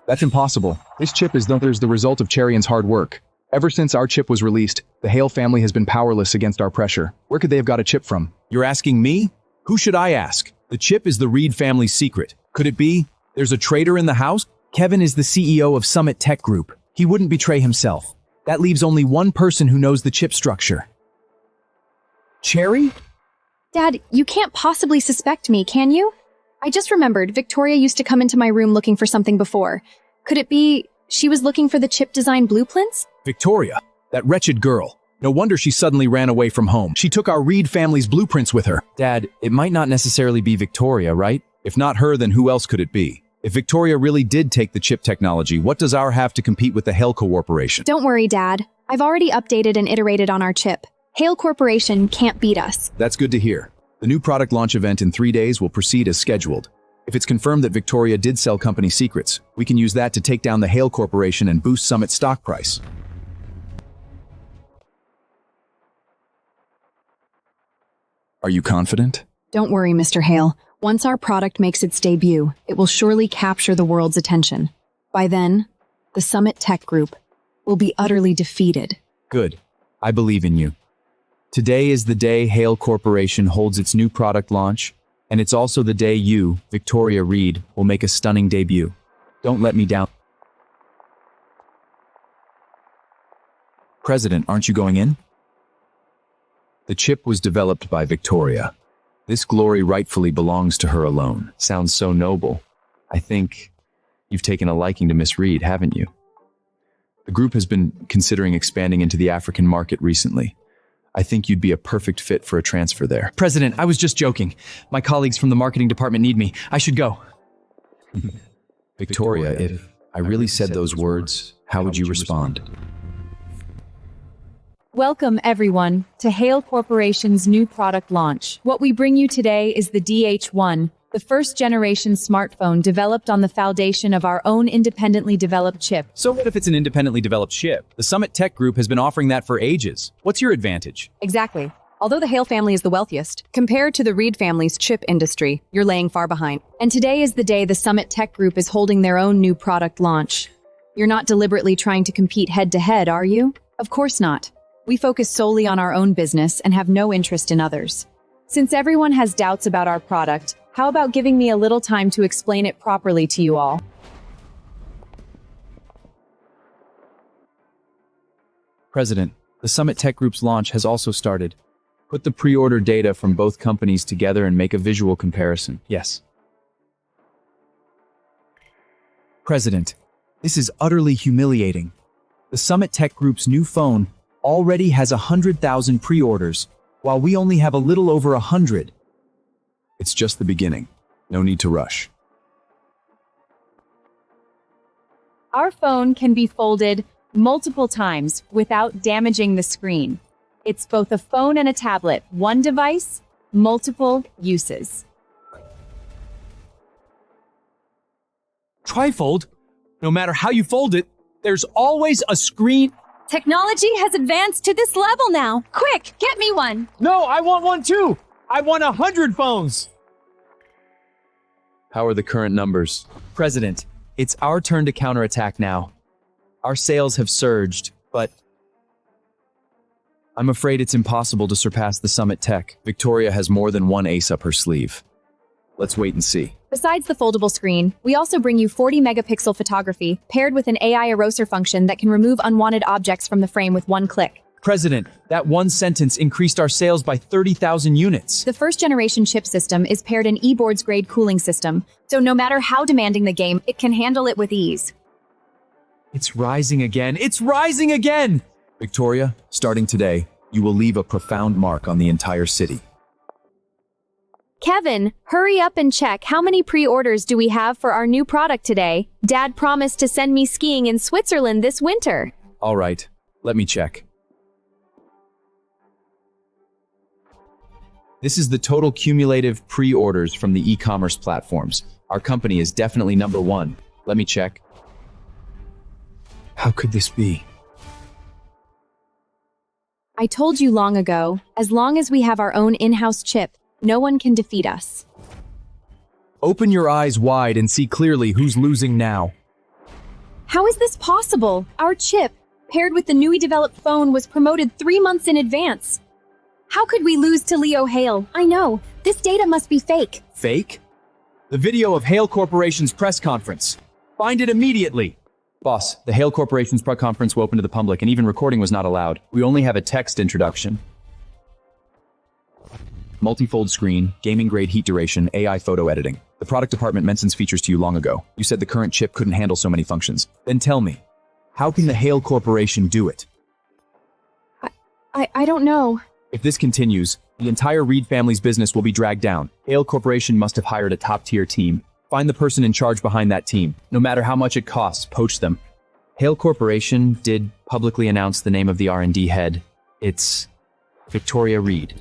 That's impossible. This chip is the result of Cherry&'s hard work. Ever since our chip was released, the Hale family has been powerless against our pressure. Where could they have got a chip from? You're asking me? Who should I ask? The chip is the Reed family's secret. Could it be there's a traitor in the house? Kevin is the CEO of Summit Tech Group. He wouldn't betray himself. That leaves only one person who knows the chip structure. Cherry? Dad, you can't possibly suspect me, can you? I just remembered Victoria used to come into my room looking for something before. Could it be she was looking for the chip design blueprints? Victoria, that wretched girl. No wonder she suddenly ran away from home. She took our Reed family's blueprints with her. Dad, it might not necessarily be Victoria, right? If not her, then who else could it be? If Victoria really did take the chip technology, what does our have to compete with the Hale Corporation? Don't worry, Dad. I've already updated and iterated on our chip. Hale Corporation can't beat us. That's good to hear. The new product launch event in 3 days will proceed as scheduled. If it's confirmed that Victoria did sell company secrets, we can use that to take down the Hale Corporation and boost Summit's stock price. Are you confident? Don't worry, Mr. Hale. Once our product makes its debut, it will surely capture the world's attention. By then, the Summit Tech Group will be utterly defeated. Good. I believe in you. Today is the day Hale Corporation holds its new product launch, and it's also the day you, Victoria Reed, will make a stunning debut. Don't let me down. President, aren't you going in? The chip was developed by Victoria. This glory rightfully belongs to her alone. Sounds so noble. I think you've taken a liking to Miss Reed, haven't you? The group has been considering expanding into the African market recently. I think you'd be a perfect fit for a transfer there. President, I was just joking. My colleagues from the marketing department need me. I should go. Victoria, if I really said those words, how would you respond? Welcome, everyone, to Hale Corporation's new product launch. What we bring you today is the DH1, the first-generation smartphone developed on the foundation of our own independently developed chip. So what if it's an independently developed chip? The Summit Tech Group has been offering that for ages. What's your advantage? Exactly. Although the Hale family is the wealthiest, compared to the Reed family's chip industry, you're laying far behind. And today is the day the Summit Tech Group is holding their own new product launch. You're not deliberately trying to compete head-to-head, are you? Of course not. We focus solely on our own business and have no interest in others. Since everyone has doubts about our product, how about giving me a little time to explain it properly to you all? President, the Summit Tech Group's launch has also started. Put the pre-order data from both companies together and make a visual comparison. Yes. President, this is utterly humiliating. The Summit Tech Group's new phone already has 100,000 pre-orders, while we only have a little over 100. It's just the beginning. No need to rush. Our phone can be folded multiple times without damaging the screen. It's both a phone and a tablet, one device, multiple uses. Trifold? No matter how you fold it, there's always a screen. Technology has advanced to this level now. Quick, get me one. No, I want one too. I want 100 phones. How are the current numbers? President, it's our turn to counterattack now. Our sales have surged, but I'm afraid it's impossible to surpass the Summit Tech. Victoria has more than one ace up her sleeve. Let's wait and see. Besides the foldable screen, we also bring you 40 megapixel photography paired with an AI eraser function that can remove unwanted objects from the frame with one click. President, that one sentence increased our sales by 30,000 units. The first generation chip system is paired an eBoards grade cooling system, so no matter how demanding the game, it can handle it with ease. It's rising again. It's rising again! Victoria, starting today, you will leave a profound mark on the entire city. Kevin, hurry up and check how many pre-orders do we have for our new product today. Dad promised to send me skiing in Switzerland this winter. All right, let me check. This is the total cumulative pre-orders from the e-commerce platforms. Our company is definitely number one. Let me check. How could this be? I told you long ago, as long as we have our own in-house chip, no one can defeat us. Open your eyes wide and see clearly who's losing now. How is this possible? Our chip, paired with the newly developed phone, was promoted 3 months in advance. How could we lose to Leo Hale? I know, this data must be fake. Fake? The video of Hale Corporation's press conference. Find it immediately. Boss, the Hale Corporation's press conference was open to the public and even recording was not allowed. We only have a text introduction. Multifold screen, gaming-grade heat duration, AI photo editing. The product department mentions features to you long ago. You said the current chip couldn't handle so many functions. Then tell me, how can the Hale Corporation do it? I don't know. If this continues, the entire Reed family's business will be dragged down. Hale Corporation must have hired a top-tier team. Find the person in charge behind that team. No matter how much it costs, poach them. Hale Corporation did publicly announce the name of the R&D head. It's Victoria Reed.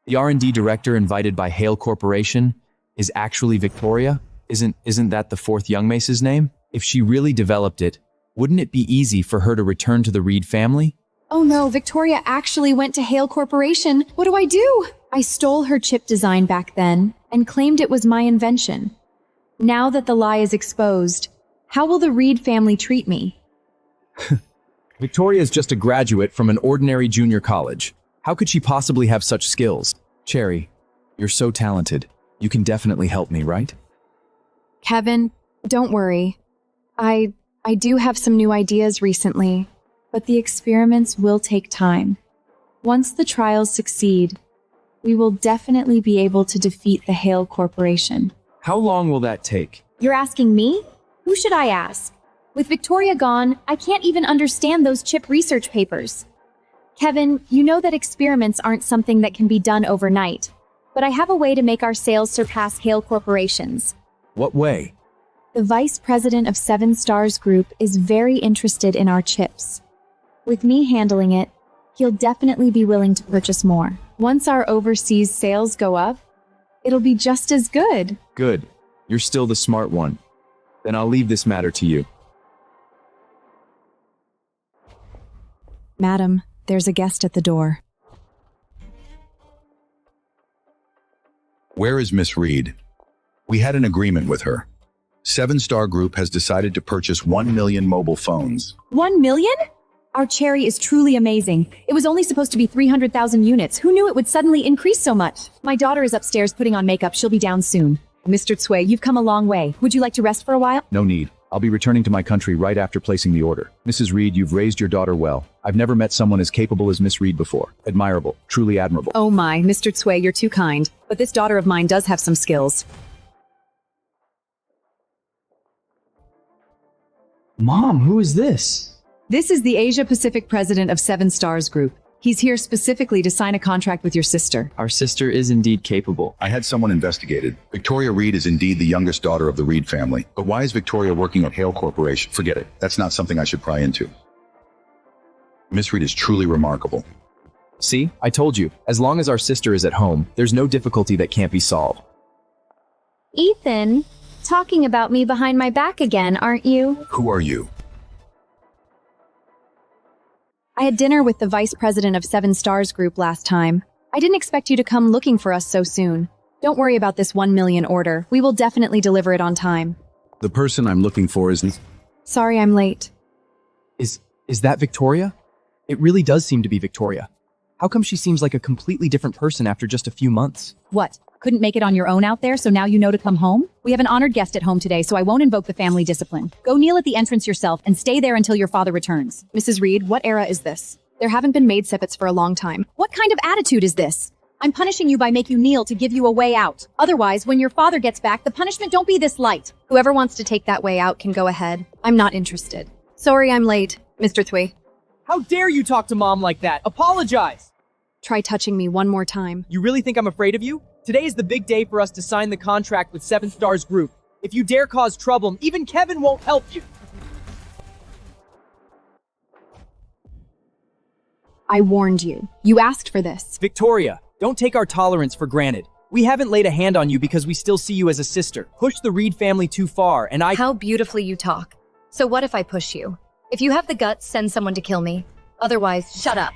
The R&D director invited by Hale Corporation is actually Victoria? Isn't that the fourth young Mace's name? If she really developed it, wouldn't it be easy for her to return to the Reed family? Oh no, Victoria actually went to Hale Corporation. What do I do? I stole her chip design back then and claimed it was my invention. Now that the lie is exposed, how will the Reed family treat me? Victoria is just a graduate from an ordinary junior college. How could she possibly have such skills? Cherry, you're so talented. You can definitely help me, right? Kevin, don't worry. I do have some new ideas recently, but the experiments will take time. Once the trials succeed, we will definitely be able to defeat the Hale Corporation. How long will that take? You're asking me? Who should I ask? With Victoria gone, I can't even understand those chip research papers. Kevin, you know that experiments aren't something that can be done overnight, but I have a way to make our sales surpass Hale Corporation's. What way? The vice president of 7 Stars Group is very interested in our chips. With me handling it, he'll definitely be willing to purchase more. Once our overseas sales go up, it'll be just as good. Good. You're still the smart one. Then I'll leave this matter to you. Madam, there's a guest at the door. Where is Miss Reed? We had an agreement with her. 7 Star Group has decided to purchase 1 million mobile phones. 1 million? Our cherry is truly amazing. It was only supposed to be 300,000 units. Who knew it would suddenly increase so much? My daughter is upstairs putting on makeup. She'll be down soon. Mr. Tsui, you've come a long way. Would you like to rest for a while? No need. I'll be returning to my country right after placing the order. Mrs. Reed, you've raised your daughter well. I've never met someone as capable as Miss Reed before. Admirable. Truly admirable. Oh my, Mr. Tsui, you're too kind. But this daughter of mine does have some skills. Mom, who is this? This is the Asia Pacific president of 7 Stars Group. He's here specifically to sign a contract with your sister. Our sister is indeed capable. I had someone investigated. Victoria Reed is indeed the youngest daughter of the Reed family. But why is Victoria working at Hale Corporation? Forget it. That's not something I should pry into. Miss Reed is truly remarkable. See, I told you, as long as our sister is at home, there's no difficulty that can't be solved. Ethan, talking about me behind my back again, aren't you? Who are you? I had dinner with the vice president of Seven Stars Group last time. I didn't expect you to come looking for us so soon. Don't worry about this 1 million order. We will definitely deliver it on time. The person I'm looking for is... Sorry I'm late. Is that Victoria? It really does seem to be Victoria. How come she seems like a completely different person after just a few months? What? Couldn't make it on your own out there, so now you know to come home? We have an honored guest at home today, so I won't invoke the family discipline. Go kneel at the entrance yourself and stay there until your father returns. Mrs. Reed, what era is this? There haven't been maid sippets for a long time. What kind of attitude is this? I'm punishing you by making you kneel to give you a way out. Otherwise, when your father gets back, the punishment don't be this light. Whoever wants to take that way out can go ahead. I'm not interested. Sorry I'm late, Mr. Thwee. How dare you talk to Mom like that? Apologize! Try touching me one more time. You really think I'm afraid of you? Today is the big day for us to sign the contract with Seven Stars Group. If you dare cause trouble, even Kevin won't help you. I warned you. You asked for this. Victoria, don't take our tolerance for granted. We haven't laid a hand on you because we still see you as a sister. Push the Reed family too far, and How beautifully you talk. So what if I push you? If you have the guts, send someone to kill me. Otherwise, shut up.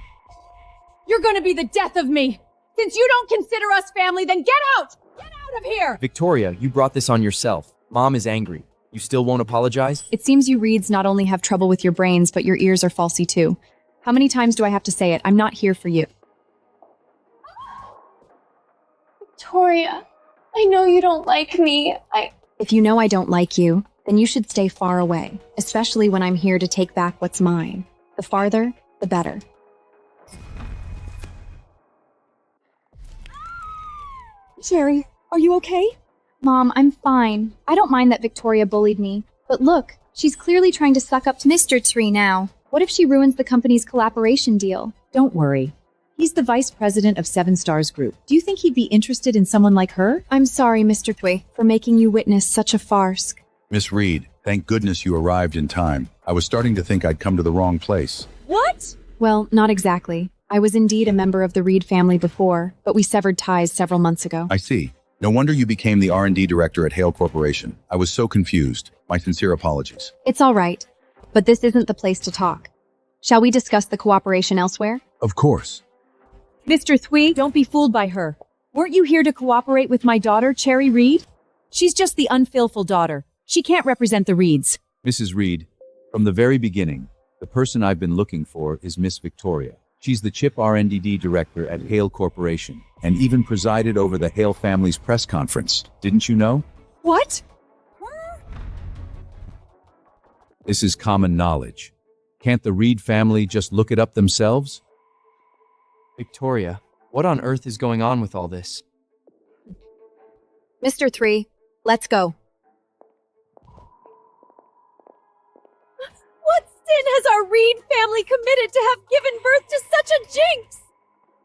You're gonna be the death of me! Since you don't consider us family, then get out! Get out of here! Victoria, you brought this on yourself. Mom is angry. You still won't apologize? It seems you Reeds not only have trouble with your brains, but your ears are falsy too. How many times do I have to say it? I'm not here for you. Victoria, I know you don't like me. If you know I don't like you, then you should stay far away, especially when I'm here to take back what's mine. The farther, the better. Sherry, are you okay? Mom, I'm fine. I don't mind that Victoria bullied me. But look, she's clearly trying to suck up to Mr. Tree now. What if she ruins the company's collaboration deal? Don't worry. He's the vice president of Seven Stars Group. Do you think he'd be interested in someone like her? I'm sorry, Mr. Thwee, for making you witness such a farce. Miss Reed, thank goodness you arrived in time. I was starting to think I'd come to the wrong place. What? Well, not exactly. I was indeed a member of the Reed family before, but we severed ties several months ago. I see. No wonder you became the R&D director at Hale Corporation. I was so confused. My sincere apologies. It's all right, but this isn't the place to talk. Shall we discuss the cooperation elsewhere? Of course. Mr. Thwee, don't be fooled by her. Weren't you here to cooperate with my daughter, Cherry Reed? She's just the unfilful daughter. She can't represent the Reeds. Mrs. Reed, from the very beginning, the person I've been looking for is Miss Victoria. She's the Chip R&D director at Hale Corporation and even presided over the Hale family's press conference. Didn't you know? What? This is common knowledge. Can't the Reed family just look it up themselves? Victoria, what on earth is going on with all this? Mr. Three, let's go. What sin has our Reed family committed to have given birth to such a jinx?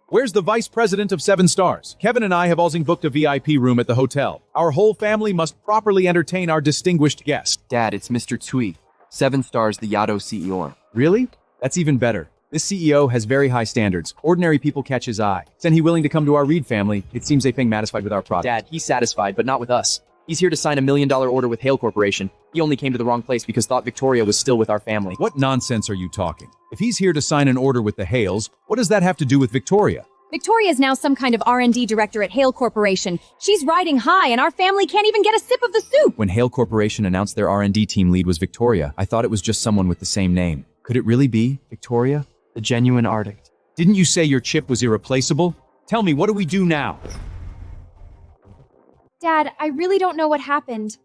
Where's the vice president of Seven Stars? Kevin and I have all booked a VIP room at the hotel. Our whole family must properly entertain our distinguished guest. Dad, it's Mr. Tsui, Seven Stars, the Yado CEO. Really? That's even better. This CEO has very high standards. Ordinary people catch his eye. Isn't he willing to come to our Reed family? It seems they think satisfied with our product. Dad, he's satisfied, but not with us. He's here to sign $1 million order with Hale Corporation. He only came to the wrong place because thought Victoria was still with our family. What nonsense are you talking? If he's here to sign an order with the Hales, what does that have to do with Victoria? Victoria is now some kind of R&D director at Hale Corporation. She's riding high, and our family can't even get a sip of the soup. When Hale Corporation announced their R&D team lead was Victoria, I thought it was just someone with the same name. Could it really be Victoria? The genuine architect. Didn't you say your chip was irreplaceable? Tell me, what do we do now? Dad, I really don't know what happened.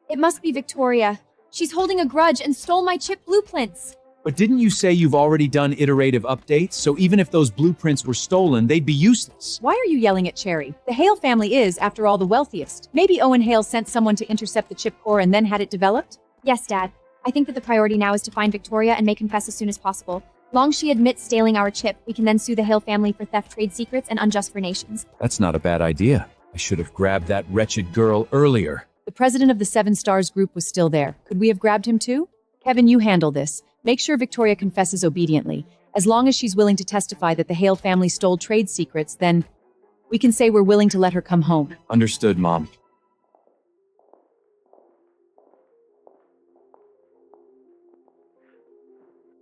It must be Victoria. She's holding a grudge and stole my chip blueprints. But didn't you say you've already done iterative updates, so even if those blueprints were stolen, they'd be useless? Why are you yelling at Cherry? The Hale family is, after all, the wealthiest. Maybe Owen Hale sent someone to intercept the chip core and then had it developed? Yes, Dad. I think that the priority now is to find Victoria and make confess as soon as possible. Long she admits stealing our chip, we can then sue the Hale family for theft, trade secrets, and unjust for nations. That's not a bad idea. I should have grabbed that wretched girl earlier. The president of the 7 Stars group was still there. Could we have grabbed him too? Kevin, you handle this. Make sure Victoria confesses obediently. As long as she's willing to testify that the Hale family stole trade secrets, then we can say we're willing to let her come home. Understood, Mom.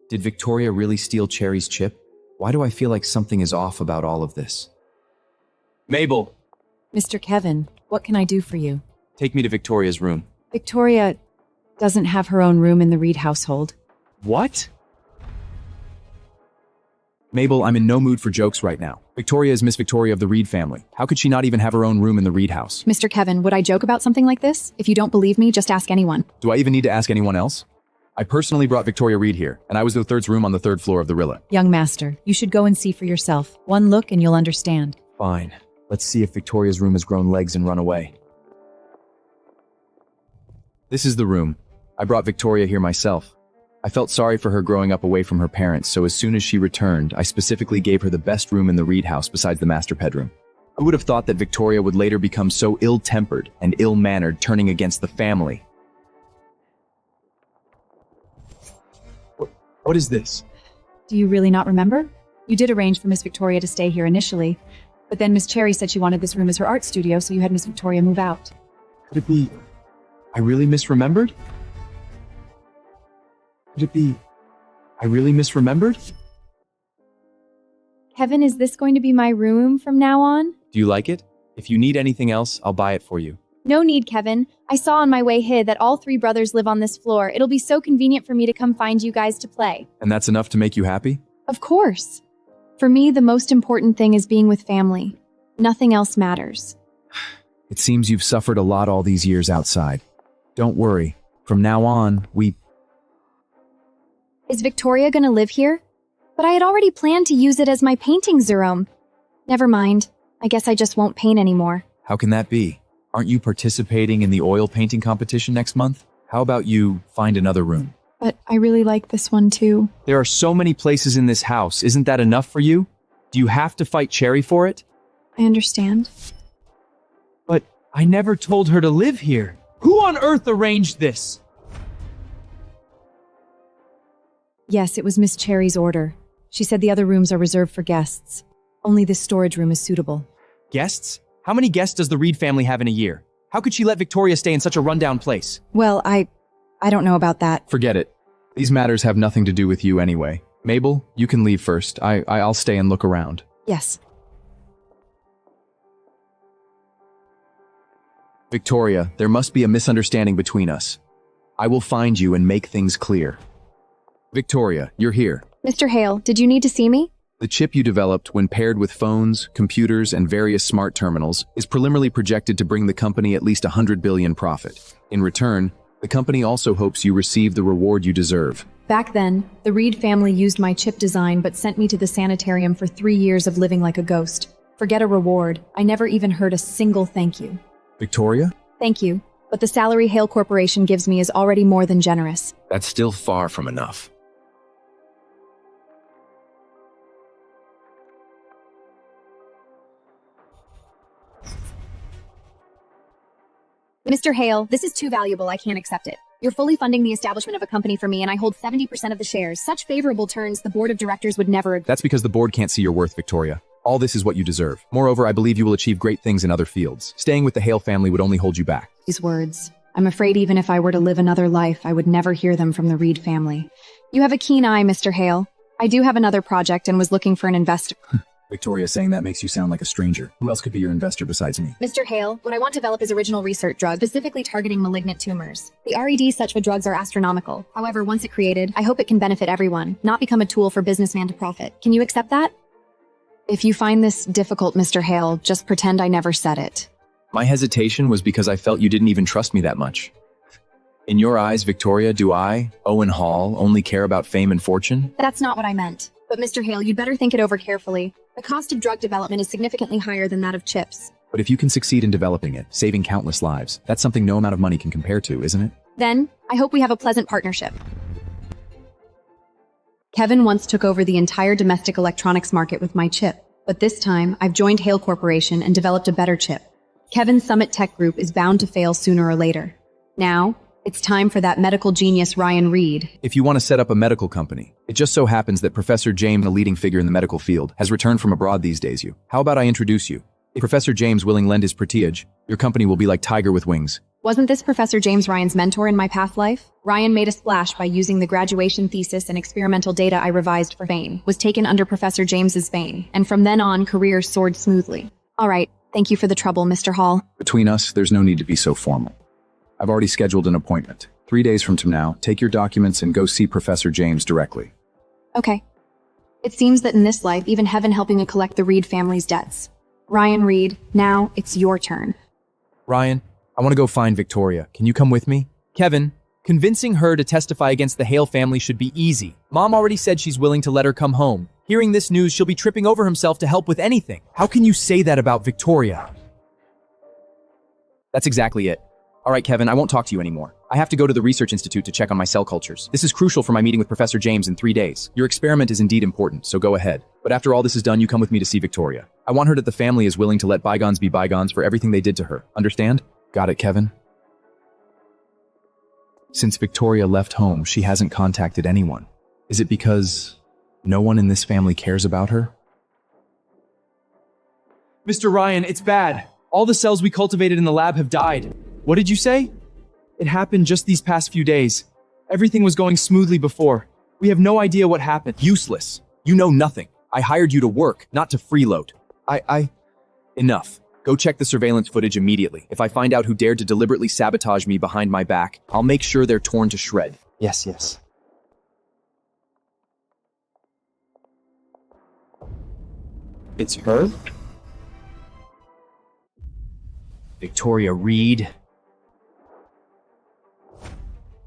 Did Victoria really steal Cherry's chip? Why do I feel like something is off about all of this? Mabel! Mr. Kevin, what can I do for you? Take me to Victoria's room. Victoria doesn't have her own room in the Reed household. What? Mabel, I'm in no mood for jokes right now. Victoria is Miss Victoria of the Reed family. How could she not even have her own room in the Reed house? Mr. Kevin, would I joke about something like this? If you don't believe me, just ask anyone. Do I even need to ask anyone else? I personally brought Victoria Reed here, and I was the third's room on the 3rd floor of the Rilla. Young master, you should go and see for yourself. One look and you'll understand. Fine. Let's see if Victoria's room has grown legs and run away. This is the room. I brought Victoria here myself. I felt sorry for her growing up away from her parents, so as soon as she returned, I specifically gave her the best room in the Reed house besides the master bedroom. Who would have thought that Victoria would later become so ill-tempered and ill-mannered, turning against the family? What is this? Do you really not remember? You did arrange for Miss Victoria to stay here initially, but then Miss Cherry said she wanted this room as her art studio, so you had Miss Victoria move out. Could it be I really misremembered? Could it be I really misremembered? Kevin, is this going to be my room from now on? Do you like it? If you need anything else, I'll buy it for you. No need, Kevin. I saw on my way here that all 3 brothers live on this floor. It'll be so convenient for me to come find you guys to play. And that's enough to make you happy? Of course. For me, the most important thing is being with family. Nothing else matters. It seems you've suffered a lot all these years outside. Don't worry. From now on, Is Victoria gonna live here? But I had already planned to use it as my painting room. Never mind. I guess I just won't paint anymore. How can that be? Aren't you participating in the oil painting competition next month? How about you find another room? But I really like this one too. There are so many places in this house. Isn't that enough for you? Do you have to fight Cherry for it? I understand. But I never told her to live here. Who on earth arranged this? Yes, it was Miss Cherry's order. She said the other rooms are reserved for guests. Only this storage room is suitable. Guests? How many guests does the Reed family have in a year? How could she let Victoria stay in such a rundown place? Well, I don't know about that. Forget it. These matters have nothing to do with you anyway. Mabel, you can leave first. I'll stay and look around. Yes. Victoria, there must be a misunderstanding between us. I will find you and make things clear. Victoria, you're here. Mr. Hale, did you need to see me? The chip you developed, when paired with phones, computers, and various smart terminals, is preliminarily projected to bring the company at least $100 billion profit. In return, the company also hopes you receive the reward you deserve. Back then, the Reed family used my chip design but sent me to the sanitarium for 3 years of living like a ghost. Forget a reward. I never even heard a single thank you. Victoria? Thank you, but the salary Hale Corporation gives me is already more than generous. That's still far from enough. Mr. Hale, this is too valuable. I can't accept it. You're fully funding the establishment of a company for me, and I hold 70% of the shares. Such favorable terms the board of directors would never agree. That's because the board can't see your worth, Victoria. All this is what you deserve. Moreover, I believe you will achieve great things in other fields. Staying with the Hale family would only hold you back. These words. I'm afraid even if I were to live another life, I would never hear them from the Reed family. You have a keen eye, Mr. Hale. I do have another project and was looking for an investor. Victoria, saying that makes you sound like a stranger. Who else could be your investor besides me? Mr. Hale, what I want to develop is original research drug, specifically targeting malignant tumors. The REDs such for drugs are astronomical. However, once it created, I hope it can benefit everyone, not become a tool for businessman to profit. Can you accept that? If you find this difficult, Mr. Hale, just pretend I never said it. My hesitation was because I felt you didn't even trust me that much. In your eyes, Victoria, do I, Owen Hall, only care about fame and fortune? That's not what I meant. But Mr. Hale, you'd better think it over carefully. The cost of drug development is significantly higher than that of chips. But if you can succeed in developing it, saving countless lives, that's something no amount of money can compare to, isn't it? Then, I hope we have a pleasant partnership. Kevin once took over the entire domestic electronics market with my chip, but this time I've joined Hale Corporation and developed a better chip. Kevin's Summit Tech Group is bound to fail sooner or later. Now, it's time for that medical genius Ryan Reed. If you want to set up a medical company, it just so happens that Professor James, a leading figure in the medical field, has returned from abroad these days. How about I introduce you? If Professor James willing lend his prestige, your company will be like tiger with wings. Wasn't this Professor James Ryan's mentor in my past life? Ryan made a splash by using the graduation thesis and experimental data I revised for Fane, was taken under Professor James's vein, and from then on, careers soared smoothly. All right, thank you for the trouble, Mr. Hall. Between us, there's no need to be so formal. I've already scheduled an appointment. 3 days from now, take your documents and go see Professor James directly. Okay. It seems that in this life, even heaven helping to collect the Reed family's debts. Ryan Reed, now it's your turn. Ryan, I want to go find Victoria. Can you come with me? Kevin, convincing her to testify against the Hale family should be easy. Mom already said she's willing to let her come home. Hearing this news, she'll be tripping over himself to help with anything. How can you say that about Victoria? That's exactly it. All right, Kevin, I won't talk to you anymore. I have to go to the research institute to check on my cell cultures. This is crucial for my meeting with Professor James in 3 days. Your experiment is indeed important, so go ahead. But after all this is done, you come with me to see Victoria. I want her that the family is willing to let bygones be bygones for everything they did to her. Understand? Got it, Kevin? Since Victoria left home, she hasn't contacted anyone. Is it because no one in this family cares about her? Mr. Ryan, it's bad. All the cells we cultivated in the lab have died. What did you say? It happened just these past few days. Everything was going smoothly before. We have no idea what happened. Useless. You know nothing. I hired you to work, not to freeload. Enough. Go check the surveillance footage immediately. If I find out who dared to deliberately sabotage me behind my back, I'll make sure they're torn to shred. Yes. It's her? Victoria Reed.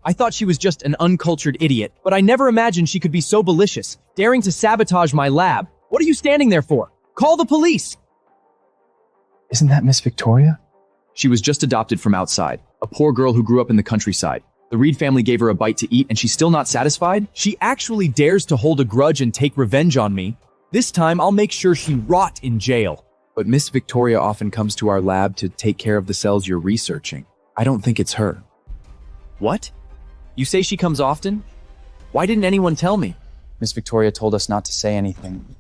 I thought she was just an uncultured idiot, but I never imagined she could be so malicious, daring to sabotage my lab. What are you standing there for? Call the police! Isn't that Miss Victoria? She was just adopted from outside, a poor girl who grew up in the countryside. The Reed family gave her a bite to eat and she's still not satisfied? She actually dares to hold a grudge and take revenge on me. This time I'll make sure she rot in jail. But Miss Victoria often comes to our lab to take care of the cells you're researching. I don't think it's her. What? You say she comes often? Why didn't anyone tell me? Miss Victoria told us not to say anything.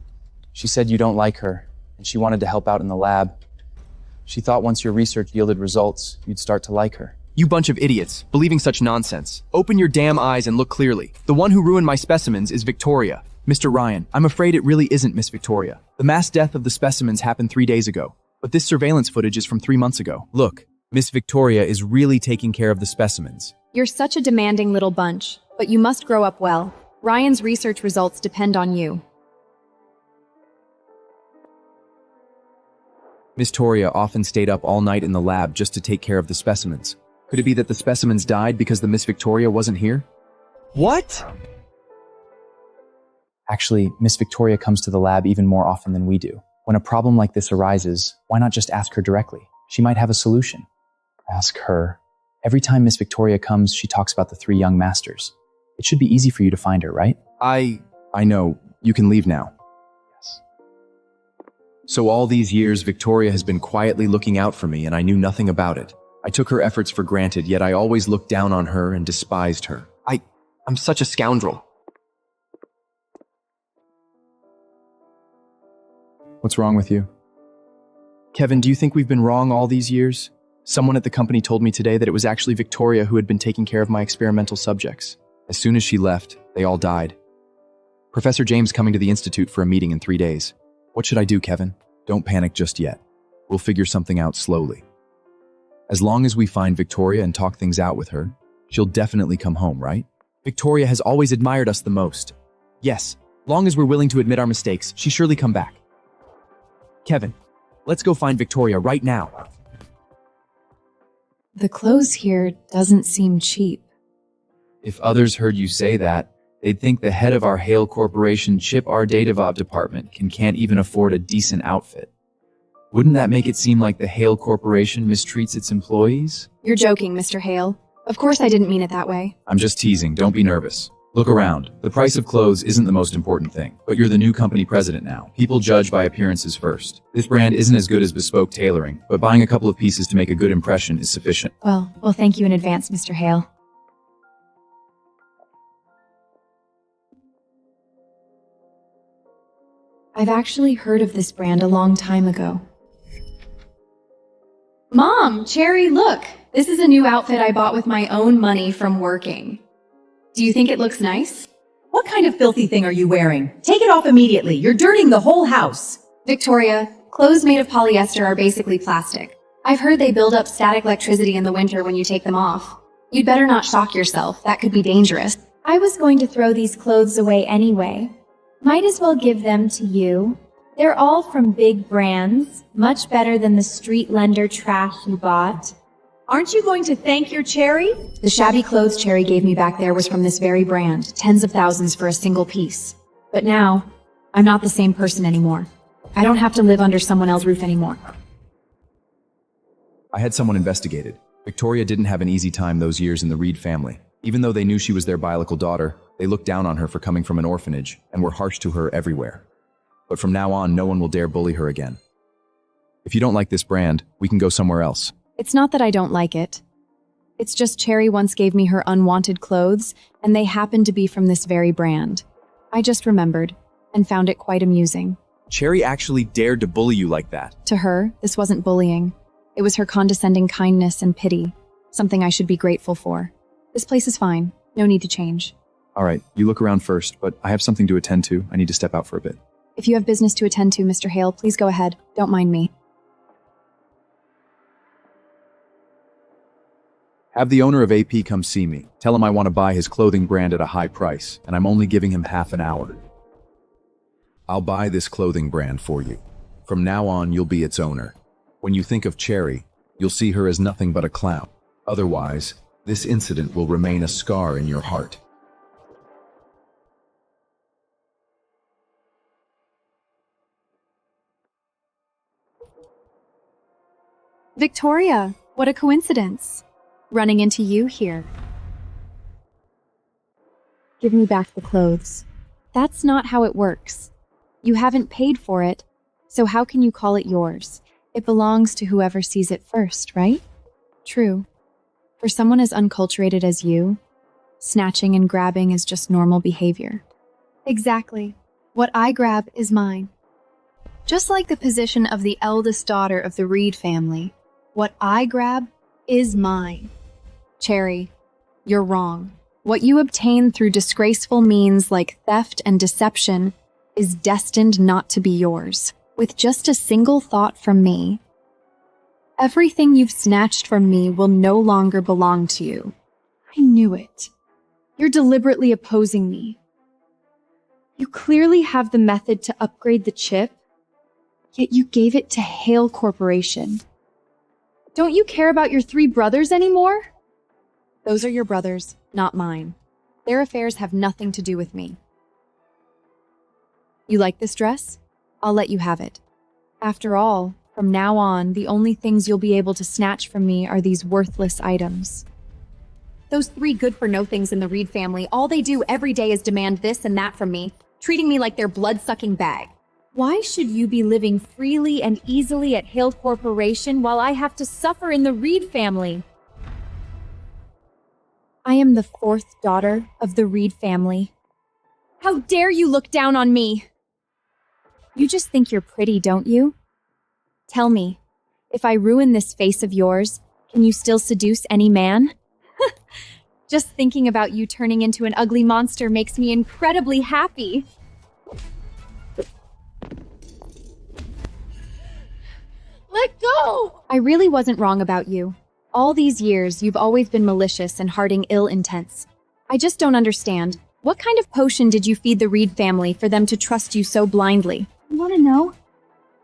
She said you don't like her, and she wanted to help out in the lab. She thought once your research yielded results, you'd start to like her. You bunch of idiots, believing such nonsense. Open your damn eyes and look clearly. The one who ruined my specimens is Victoria. Mr. Ryan, I'm afraid it really isn't Miss Victoria. The mass death of the specimens happened 3 days ago, but this surveillance footage is from 3 months ago. Look, Miss Victoria is really taking care of the specimens. You're such a demanding little bunch, but you must grow up well. Ryan's research results depend on you. Miss Victoria often stayed up all night in the lab just to take care of the specimens. Could it be that the specimens died because the Miss Victoria wasn't here? What? Actually, Miss Victoria comes to the lab even more often than we do. When a problem like this arises, why not just ask her directly? She might have a solution. Ask her. Every time Miss Victoria comes, she talks about the 3 young masters. It should be easy for you to find her, right? I know. You can leave now. Yes. So all these years, Victoria has been quietly looking out for me, and I knew nothing about it. I took her efforts for granted, yet I always looked down on her and despised her. I'm such a scoundrel. What's wrong with you? Kevin, do you think we've been wrong all these years? Someone at the company told me today that it was actually Victoria who had been taking care of my experimental subjects. As soon as she left, they all died. Professor James coming to the institute for a meeting in 3 days. What should I do, Kevin? Don't panic just yet. We'll figure something out slowly. As long as we find Victoria and talk things out with her, she'll definitely come home, right? Victoria has always admired us the most. Yes, long as we're willing to admit our mistakes, she'll surely come back. Kevin, let's go find Victoria right now. The clothes here doesn't seem cheap. If others heard you say that, they'd think the head of our Hale Corporation chip our data department can't even afford a decent outfit. Wouldn't that make it seem like the Hale Corporation mistreats its employees? You're joking, Mr. Hale. Of course I didn't mean it that way. I'm just teasing, don't be nervous. Look around. The price of clothes isn't the most important thing, but you're the new company president now. People judge by appearances first. This brand isn't as good as bespoke tailoring, but buying a couple of pieces to make a good impression is sufficient. Well, thank you in advance, Mr. Hale. I've actually heard of this brand a long time ago. Mom, Cherry, look! This is a new outfit I bought with my own money from working. Do you think it looks nice? What kind of filthy thing are you wearing? Take it off immediately. You're dirtying the whole house. Victoria, clothes made of polyester are basically plastic. I've heard they build up static electricity in the winter when you take them off. You'd better not shock yourself. That could be dangerous. I was going to throw these clothes away anyway. Might as well give them to you. They're all from big brands, much better than the street lender trash you bought. Aren't you going to thank your Cherry? The shabby clothes Cherry gave me back there was from this very brand, tens of thousands for a single piece. But now, I'm not the same person anymore. I don't have to live under someone else's roof anymore. I had someone investigated. Victoria didn't have an easy time those years in the Reed family. Even though they knew she was their biological daughter, they looked down on her for coming from an orphanage and were harsh to her everywhere. But from now on, no one will dare bully her again. If you don't like this brand, we can go somewhere else. It's not that I don't like it. It's just Cherry once gave me her unwanted clothes, and they happened to be from this very brand. I just remembered, and found it quite amusing. Cherry actually dared to bully you like that. To her, this wasn't bullying. It was her condescending kindness and pity, something I should be grateful for. This place is fine. No need to change. All right, you look around first, but I have something to attend to. I need to step out for a bit. If you have business to attend to, Mr. Hale, please go ahead. Don't mind me. Have the owner of AP come see me. Tell him I want to buy his clothing brand at a high price, and I'm only giving him half an hour. I'll buy this clothing brand for you. From now on, you'll be its owner. When you think of Cherry, you'll see her as nothing but a clown. Otherwise, this incident will remain a scar in your heart. Victoria, what a coincidence. Running into you here. Give me back the clothes. That's not how it works. You haven't paid for it, so how can you call it yours? It belongs to whoever sees it first, right? True. For someone as unculturated as you, snatching and grabbing is just normal behavior. Exactly. What I grab is mine. Just like the position of the eldest daughter of the Reed family, what I grab is mine. Cherry, you're wrong. What you obtain through disgraceful means like theft and deception is destined not to be yours. With just a single thought from me, everything you've snatched from me will no longer belong to you. I knew it. You're deliberately opposing me. You clearly have the method to upgrade the chip, yet you gave it to Hale Corporation. Don't you care about your 3 brothers anymore? Those are your brothers, not mine. Their affairs have nothing to do with me. You like this dress? I'll let you have it. After all, from now on, the only things you'll be able to snatch from me are these worthless items. Those 3 good-for-nothings in the Reed family, all they do every day is demand this and that from me, treating me like their blood-sucking bag. Why should you be living freely and easily at Hale Corporation while I have to suffer in the Reed family? I am the 4th daughter of the Reed family. How dare you look down on me? You just think you're pretty, don't you? Tell me, if I ruin this face of yours, can you still seduce any man? Just thinking about you turning into an ugly monster makes me incredibly happy. Let go! I really wasn't wrong about you. All these years, you've always been malicious and harboring ill intents. I just don't understand. What kind of potion did you feed the Reed family for them to trust you so blindly? You want to know?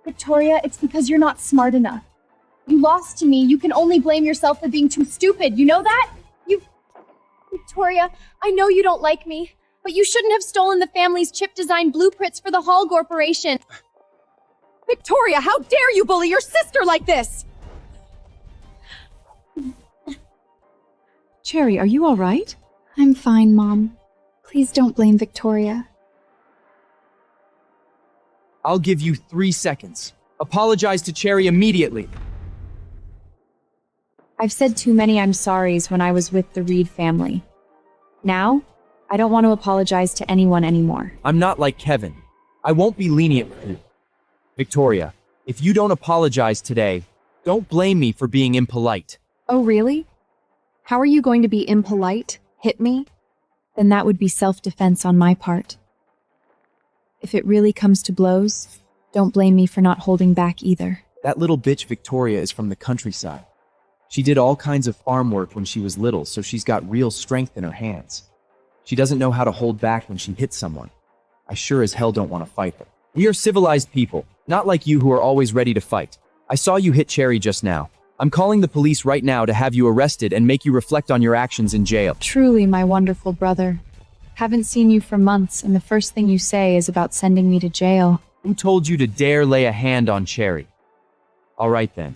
Victoria, it's because you're not smart enough. You lost to me. You can only blame yourself for being too stupid. You know that? Victoria, I know you don't like me, but you shouldn't have stolen the family's chip design blueprints for the Hall Corporation. Victoria, how dare you bully your sister like this? Cherry, are you all right? I'm fine, Mom. Please don't blame Victoria. I'll give you 3 seconds. Apologize to Cherry immediately. I've said too many I'm sorries when I was with the Reed family. Now, I don't want to apologize to anyone anymore. I'm not like Kevin. I won't be lenient with you. Victoria, if you don't apologize today, don't blame me for being impolite. Oh, really? How are you going to be impolite? Hit me? Then that would be self-defense on my part. If it really comes to blows, don't blame me for not holding back either. That little bitch Victoria is from the countryside. She did all kinds of farm work when she was little, so she's got real strength in her hands. She doesn't know how to hold back when she hits someone. I sure as hell don't want to fight her. We are civilized people, not like you who are always ready to fight. I saw you hit Cherry just now. I'm calling the police right now to have you arrested and make you reflect on your actions in jail. Truly, my wonderful brother. Haven't seen you for months, and the first thing you say is about sending me to jail. Who told you to dare lay a hand on Cherry? All right then.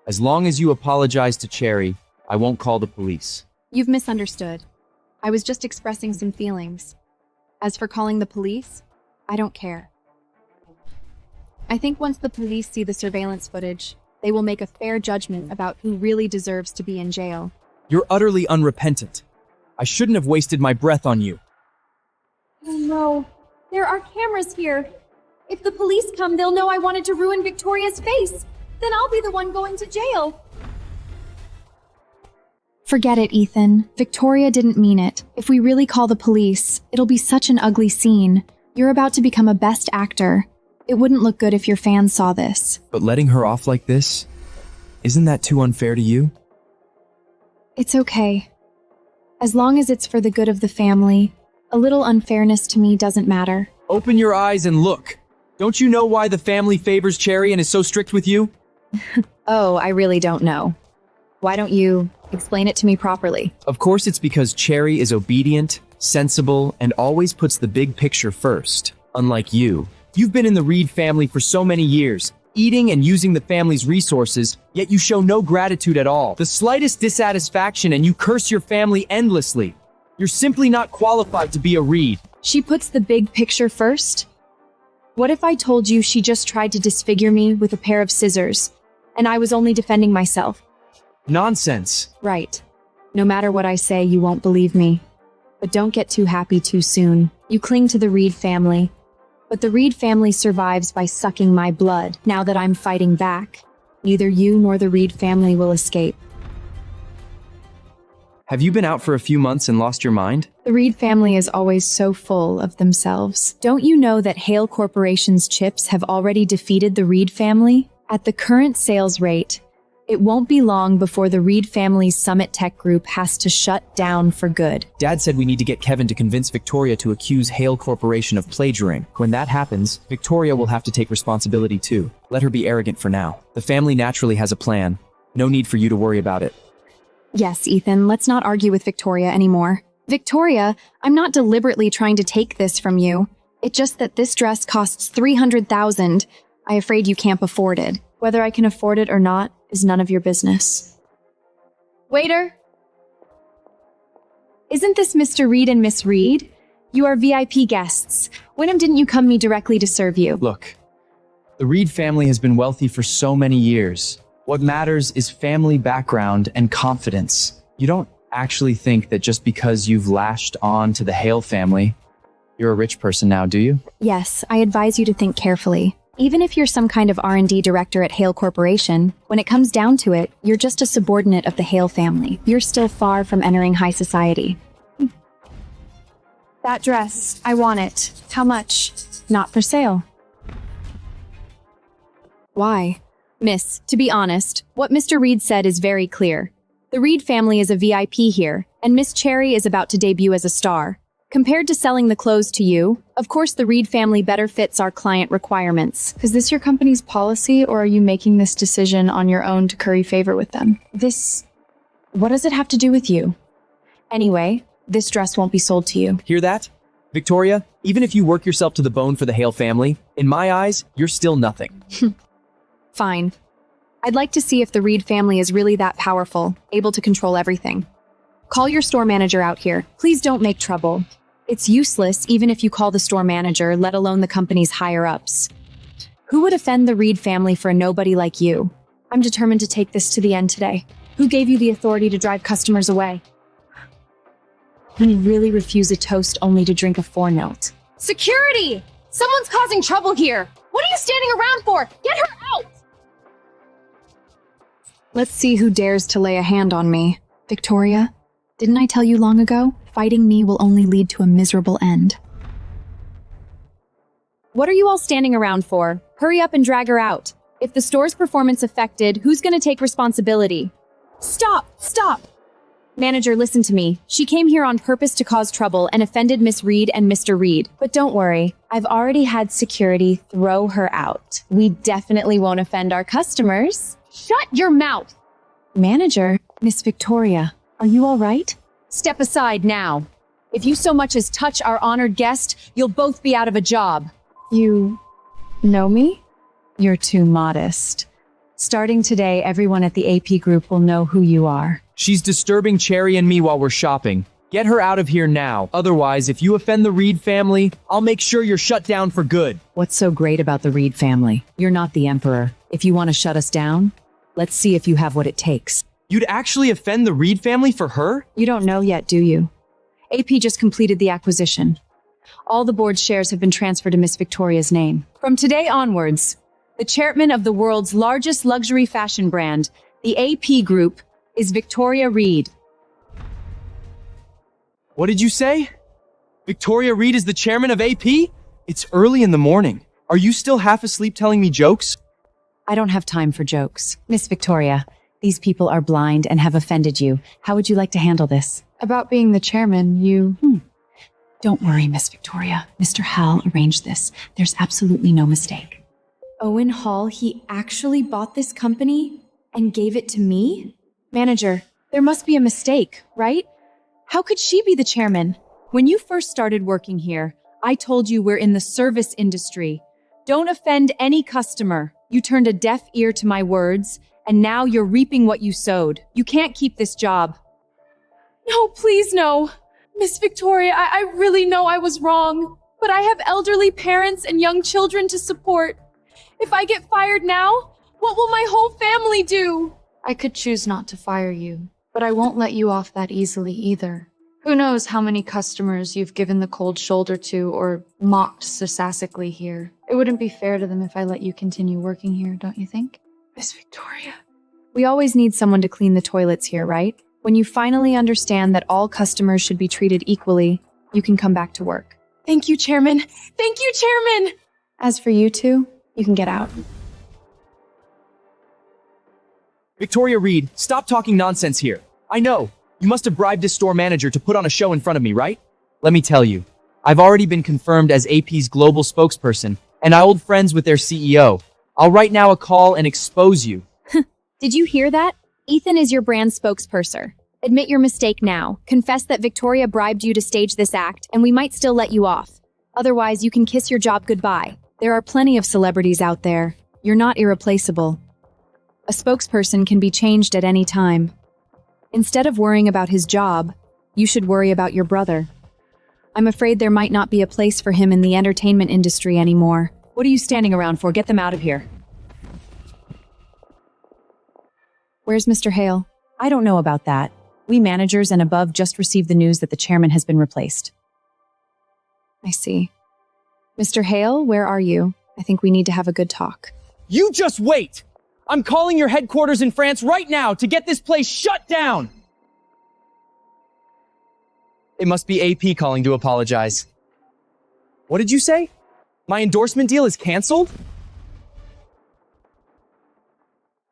As long as you apologize to Cherry, I won't call the police. You've misunderstood. I was just expressing some feelings. As for calling the police, I don't care. I think once the police see the surveillance footage, they will make a fair judgment about who really deserves to be in jail. You're utterly unrepentant. I shouldn't have wasted my breath on you. Oh no, there are cameras here. If the police come, they'll know I wanted to ruin Victoria's face. Then I'll be the one going to jail. Forget it, Ethan. Victoria didn't mean it. If we really call the police, it'll be such an ugly scene. You're about to become a best actor. It wouldn't look good if your fans saw this. But letting her off like this? Isn't that too unfair to you? It's okay. As long as it's for the good of the family, a little unfairness to me doesn't matter. Open your eyes and look. Don't you know why the family favors Cherry and is so strict with you? Oh, I really don't know. Why don't you explain it to me properly? Of course it's because Cherry is obedient, sensible, and always puts the big picture first. Unlike you. You've been in the Reed family for so many years, eating and using the family's resources, yet you show no gratitude at all. The slightest dissatisfaction and you curse your family endlessly. You're simply not qualified to be a Reed. She puts the big picture first? What if I told you she just tried to disfigure me with a pair of scissors, and I was only defending myself? Nonsense. Right. No matter what I say, you won't believe me. But don't get too happy too soon. You cling to the Reed family. But the Reed family survives by sucking my blood. Now that I'm fighting back, neither you nor the Reed family will escape. Have you been out for a few months and lost your mind? The Reed family is always so full of themselves. Don't you know that Hale Corporation's chips have already defeated the Reed family? At the current sales rate, it won't be long before the Reed family's Summit Tech Group has to shut down for good. Dad said we need to get Kevin to convince Victoria to accuse Hale Corporation of plagiaring. When that happens, Victoria will have to take responsibility too. Let her be arrogant for now. The family naturally has a plan. No need for you to worry about it. Yes, Ethan, let's not argue with Victoria anymore. Victoria, I'm not deliberately trying to take this from you. It's just that this dress costs $300,000. I'm afraid you can't afford it. Whether I can afford it or not is none of your business. Waiter! Isn't this Mr. Reed and Miss Reed? You are VIP guests. When didn't you come me directly to serve you? Look, the Reed family has been wealthy for so many years. What matters is family background and confidence. You don't actually think that just because you've lashed on to the Hale family, you're a rich person now, do you? Yes, I advise you to think carefully. Even if you're some kind of R&D director at Hale Corporation, when it comes down to it, you're just a subordinate of the Hale family. You're still far from entering high society. That dress, I want it. How much? Not for sale. Why? Miss, to be honest, what Mr. Reed said is very clear. The Reed family is a VIP here, and Miss Cherry is about to debut as a star. Compared to selling the clothes to you, of course the Reed family better fits our client requirements. Is this your company's policy, or are you making this decision on your own to curry favor with them? What does it have to do with you? Anyway, this dress won't be sold to you. Hear that? Victoria, even if you work yourself to the bone for the Hale family, in my eyes, you're still nothing. Fine. I'd like to see if the Reed family is really that powerful, able to control everything. Call your store manager out here. Please don't make trouble. It's useless even if you call the store manager, let alone the company's higher-ups. Who would offend the Reed family for a nobody like you? I'm determined to take this to the end today. Who gave you the authority to drive customers away? You really refuse a toast only to drink a 4-note. Security! Someone's causing trouble here! What are you standing around for? Get her out! Let's see who dares to lay a hand on me. Victoria, didn't I tell you long ago? Fighting me will only lead to a miserable end. What are you all standing around for? Hurry up and drag her out. If the store's performance affected, who's gonna take responsibility? Stop! Stop! Manager, listen to me. She came here on purpose to cause trouble and offended Miss Reed and Mr. Reed. But don't worry, I've already had security throw her out. We definitely won't offend our customers. Shut your mouth! Manager, Miss Victoria, are you all right? Step aside now. If you so much as touch our honored guest, you'll both be out of a job. You know me? You're too modest. Starting today, everyone at the AP group will know who you are. She's disturbing Cherry and me while we're shopping. Get her out of here now. Otherwise, if you offend the Reed family, I'll make sure you're shut down for good. What's so great about the Reed family? You're not the emperor. If you want to shut us down, let's see if you have what it takes. You'd actually offend the Reed family for her? You don't know yet, do you? AP just completed the acquisition. All the board's shares have been transferred to Miss Victoria's name. From today onwards, the chairman of the world's largest luxury fashion brand, the AP Group, is Victoria Reed. What did you say? Victoria Reed is the chairman of AP? It's early in the morning. Are you still half asleep telling me jokes? I don't have time for jokes. Miss Victoria, these people are blind and have offended you. How would you like to handle this? About being the chairman, you... Don't worry, Miss Victoria. Mr. Hall arranged this. There's absolutely no mistake. Owen Hall, he actually bought this company and gave it to me? Manager, there must be a mistake, right? How could she be the chairman? When you first started working here, I told you we're in the service industry. Don't offend any customer. You turned a deaf ear to my words, and now you're reaping what you sowed. You can't keep this job. No, please no. Miss Victoria, I really know I was wrong, but I have elderly parents and young children to support. If I get fired now, what will my whole family do? I could choose not to fire you, but I won't let you off that easily either. Who knows how many customers you've given the cold shoulder to or mocked sarcastically here. It wouldn't be fair to them if I let you continue working here, don't you think? Miss Victoria. We always need someone to clean the toilets here, right? When you finally understand that all customers should be treated equally, you can come back to work. Thank you, Chairman. Thank you, Chairman! As for you two, you can get out. Victoria Reed, stop talking nonsense here. I know. You must have bribed this store manager to put on a show in front of me, right? Let me tell you. I've already been confirmed as AP's global spokesperson, and I'm old friends with their CEO. I'll write now a call and expose you. Did you hear that? Ethan is your brand spokesperson. Admit your mistake now. Confess that Victoria bribed you to stage this act, and we might still let you off. Otherwise, you can kiss your job goodbye. There are plenty of celebrities out there. You're not irreplaceable. A spokesperson can be changed at any time. Instead of worrying about his job, you should worry about your brother. I'm afraid there might not be a place for him in the entertainment industry anymore. What are you standing around for? Get them out of here. Where's Mr. Hale? I don't know about that. We managers and above just received the news that the chairman has been replaced. I see. Mr. Hale, where are you? I think we need to have a good talk. You just wait! I'm calling your headquarters in France right now to get this place shut down! It must be AP calling to apologize. What did you say? My endorsement deal is canceled?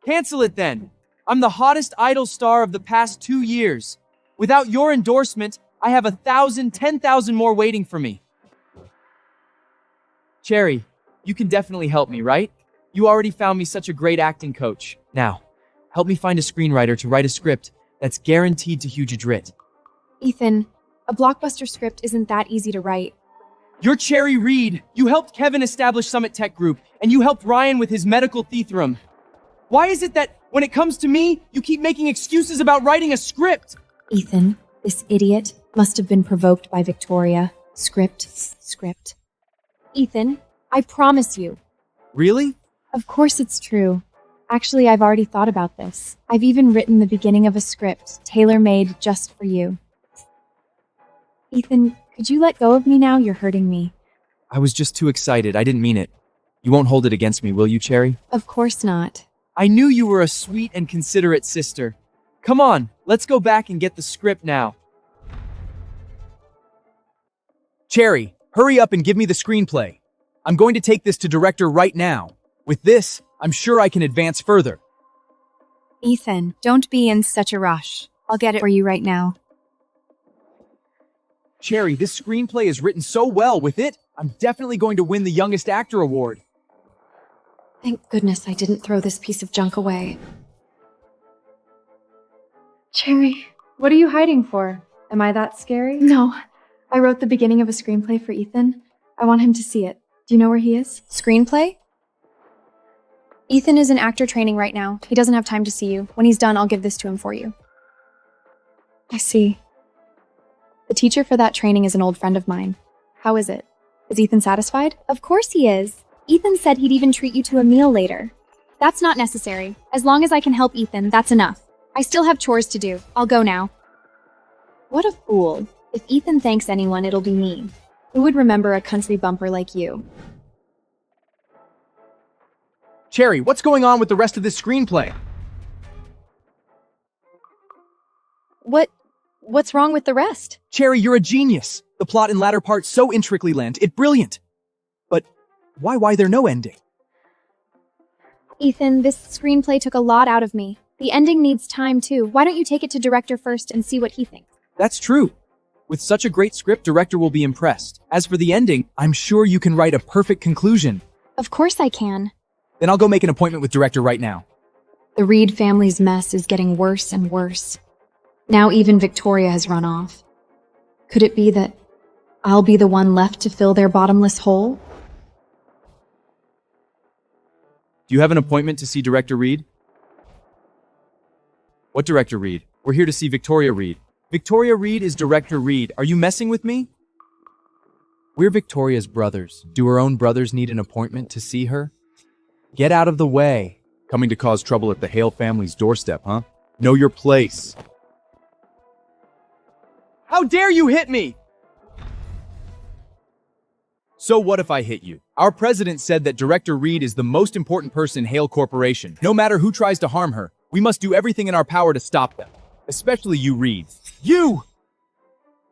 Cancel it then! I'm the hottest idol star of the past 2 years. Without your endorsement, I have 1,000, 10,000 more waiting for me. Cherry, you can definitely help me, right? You already found me such a great acting coach. Now, help me find a screenwriter to write a script that's guaranteed to huge adrit. Ethan, a blockbuster script isn't that easy to write. You're Cherry Reed. You helped Kevin establish Summit Tech Group, and you helped Ryan with his medical thetherum. Why is it that when it comes to me, you keep making excuses about writing a script? Ethan, this idiot must have been provoked by Victoria. Script. Ethan, I promise you. Really? Of course it's true. Actually, I've already thought about this. I've even written the beginning of a script, tailor-made just for you. Ethan, could you let go of me now? You're hurting me. I was just too excited. I didn't mean it. You won't hold it against me, will you, Cherry? Of course not. I knew you were a sweet and considerate sister. Come on, let's go back and get the script now. Cherry, hurry up and give me the screenplay. I'm going to take this to director right now. With this, I'm sure I can advance further. Ethan, don't be in such a rush. I'll get it for you right now. Cherry, this screenplay is written so well. With it, I'm definitely going to win the Youngest Actor Award. Thank goodness I didn't throw this piece of junk away. Cherry, what are you hiding for? Am I that scary? No. I wrote the beginning of a screenplay for Ethan. I want him to see it. Do you know where he is? Screenplay? Ethan is in actor training right now. He doesn't have time to see you. When he's done, I'll give this to him for you. I see. The teacher for that training is an old friend of mine. How is it? Is Ethan satisfied? Of course he is. Ethan said he'd even treat you to a meal later. That's not necessary. As long as I can help Ethan, that's enough. I still have chores to do. I'll go now. What a fool. If Ethan thanks anyone, it'll be me. Who would remember a country bumper like you? Cherry, what's going on with the rest of this screenplay? What's wrong with the rest? Cherry, you're a genius. The plot and latter part so intricately land. It's brilliant. But why there no ending? Ethan, this screenplay took a lot out of me. The ending needs time too. Why don't you take it to director first and see what he thinks? That's true. With such a great script, director will be impressed. As for the ending, I'm sure you can write a perfect conclusion. Of course I can. Then I'll go make an appointment with director right now. The Reed family's mess is getting worse and worse. Now even Victoria has run off. Could it be that I'll be the one left to fill their bottomless hole? Do you have an appointment to see Director Reed? What Director Reed? We're here to see Victoria Reed. Victoria Reed is Director Reed. Are you messing with me? We're Victoria's brothers. Do her own brothers need an appointment to see her? Get out of the way. Coming to cause trouble at the Hale family's doorstep, huh? Know your place. How dare you hit me? So what if I hit you? Our president said that Director Reed is the most important person in Hale Corporation. No matter who tries to harm her, we must do everything in our power to stop them. Especially you, Reed. You!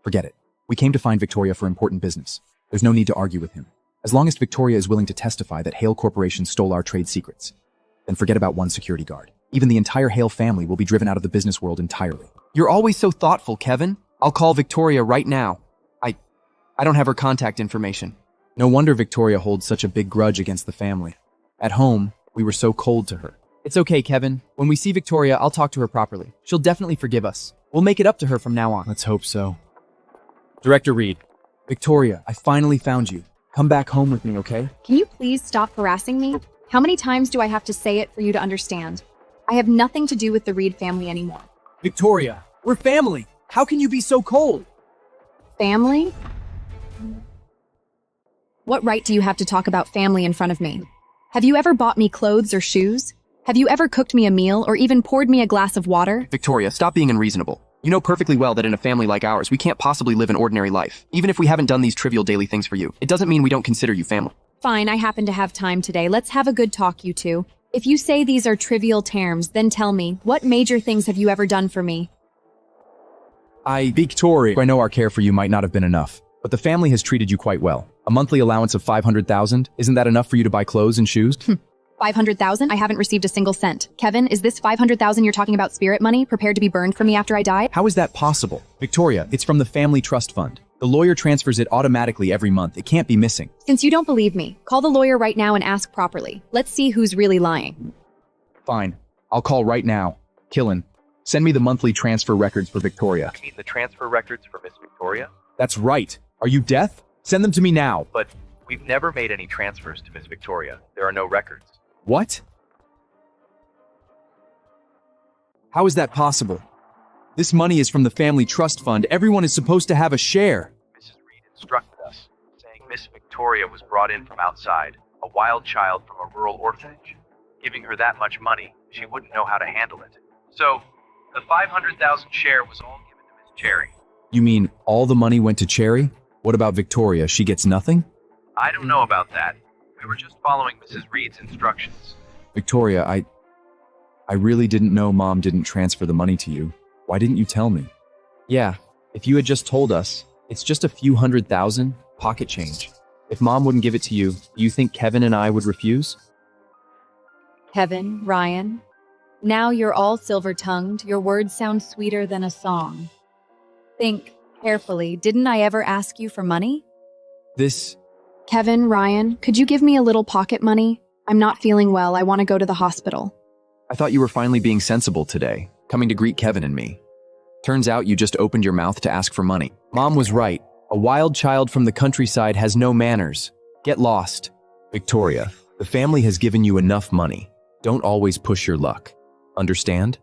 Forget it. We came to find Victoria for important business. There's no need to argue with him. As long as Victoria is willing to testify that Hale Corporation stole our trade secrets, then forget about one security guard. Even the entire Hale family will be driven out of the business world entirely. You're always so thoughtful, Kevin. I'll call Victoria right now. I don't have her contact information. No wonder Victoria holds such a big grudge against the family. At home, we were so cold to her. It's okay, Kevin. When we see Victoria, I'll talk to her properly. She'll definitely forgive us. We'll make it up to her from now on. Let's hope so. Director Reed. Victoria, I finally found you. Come back home with me, okay? Can you please stop harassing me? How many times do I have to say it for you to understand? I have nothing to do with the Reed family anymore. Victoria, we're family. How can you be so cold? Family? What right do you have to talk about family in front of me? Have you ever bought me clothes or shoes? Have you ever cooked me a meal or even poured me a glass of water? Victoria, stop being unreasonable. You know perfectly well that in a family like ours, we can't possibly live an ordinary life. Even if we haven't done these trivial daily things for you, it doesn't mean we don't consider you family. Fine, I happen to have time today. Let's have a good talk, you two. If you say these are trivial terms, then tell me, what major things have you ever done for me? Victoria, I know our care for you might not have been enough, but the family has treated you quite well. A monthly allowance of $500,000, isn't that enough for you to buy clothes and shoes? 500,000? I haven't received a single cent. Kevin, is this 500,000 you're talking about spirit money, prepared to be burned for me after I die? How is that possible? Victoria, it's from the family trust fund. The lawyer transfers it automatically every month. It can't be missing. Since you don't believe me, call the lawyer right now and ask properly. Let's see who's really lying. Fine. I'll call right now. Killen, send me the monthly transfer records for Victoria. You mean the transfer records for Miss Victoria? That's right. Are you deaf? Send them to me now. But we've never made any transfers to Miss Victoria. There are no records. What? How is that possible? This money is from the family trust fund. Everyone is supposed to have a share. Mrs. Reed instructed Victoria was brought in from outside, a wild child from a rural orphanage. Giving her that much money, she wouldn't know how to handle it. So, the 500,000 share was all given to Miss Cherry. You mean all the money went to Cherry? What about Victoria? She gets nothing? I don't know about that. We were just following Mrs. Reed's instructions. Victoria, I really didn't know Mom didn't transfer the money to you. Why didn't you tell me? Yeah, if you had just told us, it's just a few 100,000, pocket change. If Mom wouldn't give it to you, do you think Kevin and I would refuse? Kevin, Ryan, now you're all silver-tongued. Your words sound sweeter than a song. Think carefully. Didn't I ever ask you for money? Kevin, Ryan, could you give me a little pocket money? I'm not feeling well. I want to go to the hospital. I thought you were finally being sensible today, coming to greet Kevin and me. Turns out you just opened your mouth to ask for money. Mom was right. A wild child from the countryside has no manners. Get lost. Victoria, the family has given you enough money. Don't always push your luck. Understand?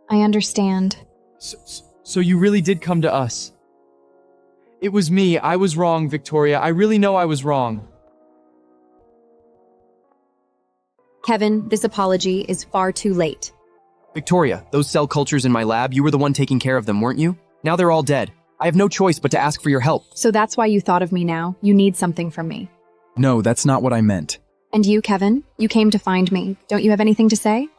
I understand. So you really did come to us. It was me. I was wrong, Victoria. I really know I was wrong. Kevin, this apology is far too late. Victoria, those cell cultures in my lab, you were the one taking care of them, weren't you? Now they're all dead. I have no choice but to ask for your help. So that's why you thought of me now. You need something from me. No, that's not what I meant. And you, Kevin? You came to find me. Don't you have anything to say?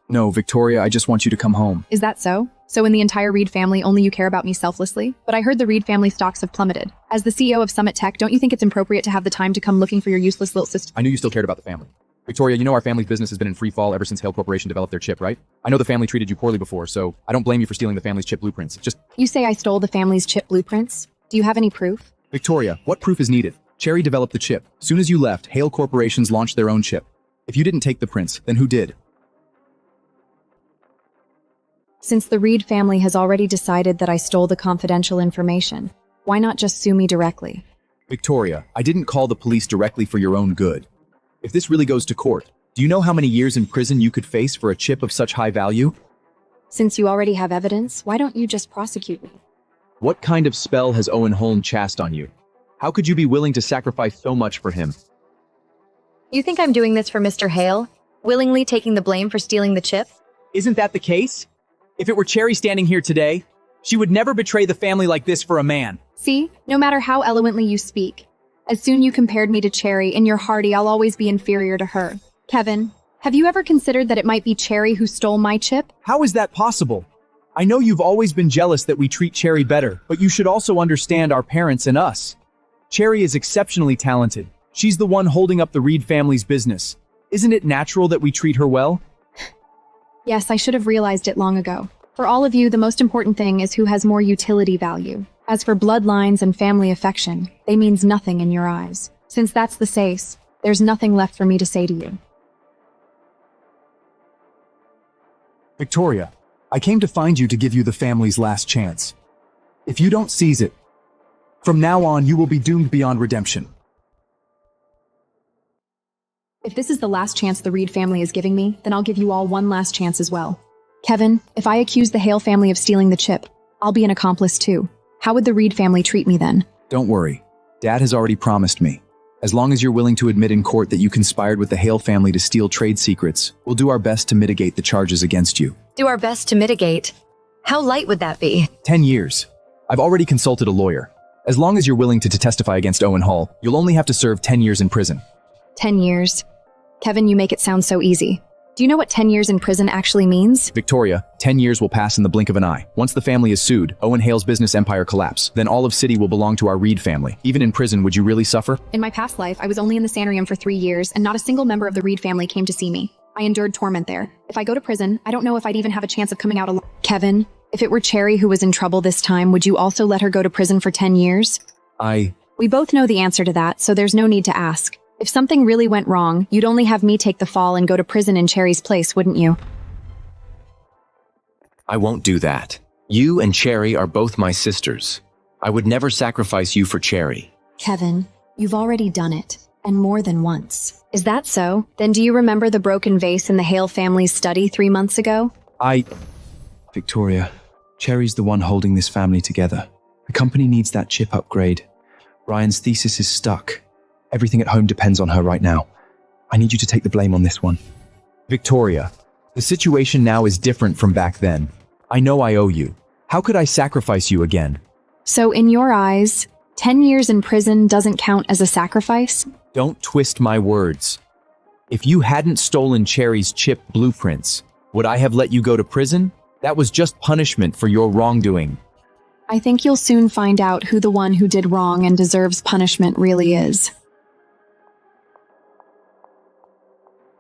No, Victoria, I just want you to come home. Is that so? So in the entire Reed family, only you care about me selflessly? But I heard the Reed family stocks have plummeted. As the CEO of Summit Tech, don't you think it's appropriate to have the time to come looking for your useless little sister? I knew you still cared about the family. Victoria, you know our family's business has been in free fall ever since Hale Corporation developed their chip, right? I know the family treated you poorly before, so I don't blame you for stealing the family's chip blueprints. You say I stole the family's chip blueprints? Do you have any proof? Victoria, what proof is needed? Cherry developed the chip. Soon as you left, Hale Corporations launched their own chip. If you didn't take the prints, then who did? Since the Reed family has already decided that I stole the confidential information, why not just sue me directly? Victoria, I didn't call the police directly for your own good. If this really goes to court, do you know how many years in prison you could face for a chip of such high value? Since you already have evidence, why don't you just prosecute me? What kind of spell has Owen Holm cast on you? How could you be willing to sacrifice so much for him? You think I'm doing this for Mr. Hale? Willingly taking the blame for stealing the chip? Isn't that the case? If it were Cherry standing here today, she would never betray the family like this for a man. See, no matter how eloquently you speak, as soon you compared me to Cherry, in your hearty, I'll always be inferior to her. Kevin, have you ever considered that it might be Cherry who stole my chip? How is that possible? I know you've always been jealous that we treat Cherry better, but you should also understand our parents and us. Cherry is exceptionally talented. She's the one holding up the Reed family's business. Isn't it natural that we treat her well? Yes, I should have realized it long ago. For all of you, the most important thing is who has more utility value. As for bloodlines and family affection, they means nothing in your eyes. Since that's the case, there's nothing left for me to say to you. Victoria, I came to find you to give you the family's last chance. If you don't seize it, from now on you will be doomed beyond redemption. If this is the last chance the Reed family is giving me, then I'll give you all one last chance as well. Kevin, if I accuse the Hale family of stealing the chip, I'll be an accomplice too. How would the Reed family treat me then? Don't worry. Dad has already promised me. As long as you're willing to admit in court that you conspired with the Hale family to steal trade secrets, we'll do our best to mitigate the charges against you. Do our best to mitigate. How light would that be? 10 years. I've already consulted a lawyer. As long as you're willing to testify against Owen Hall, you'll only have to serve 10 years in prison. 10 years. Kevin, you make it sound so easy. Do you know what 10 years in prison actually means? Victoria, 10 years will pass in the blink of an eye. Once the family is sued, Owen Hale's business empire collapse. Then all of City will belong to our Reed family. Even in prison, would you really suffer? In my past life, I was only in the sanitarium for 3 years, and not a single member of the Reed family came to see me. I endured torment there. If I go to prison, I don't know if I'd even have a chance of coming out alive. Kevin, if it were Cherry who was in trouble this time, would you also let her go to prison for 10 years? We both know the answer to that, so there's no need to ask. If something really went wrong, you'd only have me take the fall and go to prison in Cherry's place, wouldn't you? I won't do that. You and Cherry are both my sisters. I would never sacrifice you for Cherry. Kevin, you've already done it, and more than once. Is that so? Then do you remember the broken vase in the Hale family's study 3 months ago? Victoria, Cherry's the one holding this family together. The company needs that chip upgrade. Ryan's thesis is stuck. Everything at home depends on her right now. I need you to take the blame on this one. Victoria, the situation now is different from back then. I know I owe you. How could I sacrifice you again? So in your eyes, 10 years in prison doesn't count as a sacrifice? Don't twist my words. If you hadn't stolen Cherry's chip blueprints, would I have let you go to prison? That was just punishment for your wrongdoing. I think you'll soon find out who the one who did wrong and deserves punishment really is.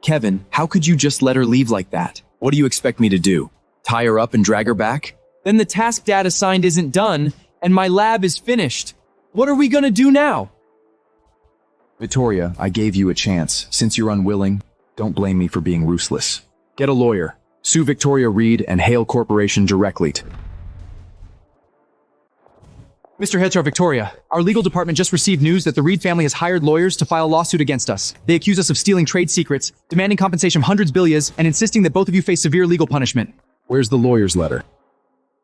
Kevin, how could you just let her leave like that? What do you expect me to do? Tie her up and drag her back? Then the task Dad assigned isn't done, and my lab is finished. What are we gonna do now? Victoria, I gave you a chance. Since you're unwilling, don't blame me for being ruthless. Get a lawyer. Sue Victoria Reed and Hale Corporation directly. Mr. Hedger, Victoria, our legal department just received news that the Reed family has hired lawyers to file a lawsuit against us. They accuse us of stealing trade secrets, demanding compensation of hundreds billions, and insisting that both of you face severe legal punishment. Where's the lawyer's letter?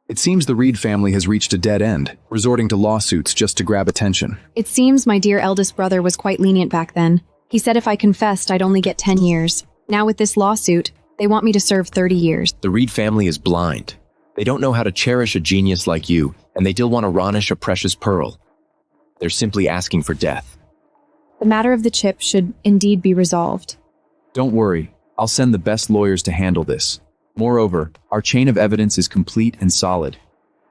It seems the Reed family has reached a dead end, resorting to lawsuits just to grab attention. It seems my dear eldest brother was quite lenient back then. He said if I confessed, I'd only get 10 years. Now with this lawsuit, they want me to serve 30 years. The Reed family is blind. They don't know how to cherish a genius like you, and they still want to varnish a precious pearl. They're simply asking for death. The matter of the chip should indeed be resolved. Don't worry, I'll send the best lawyers to handle this. Moreover, our chain of evidence is complete and solid.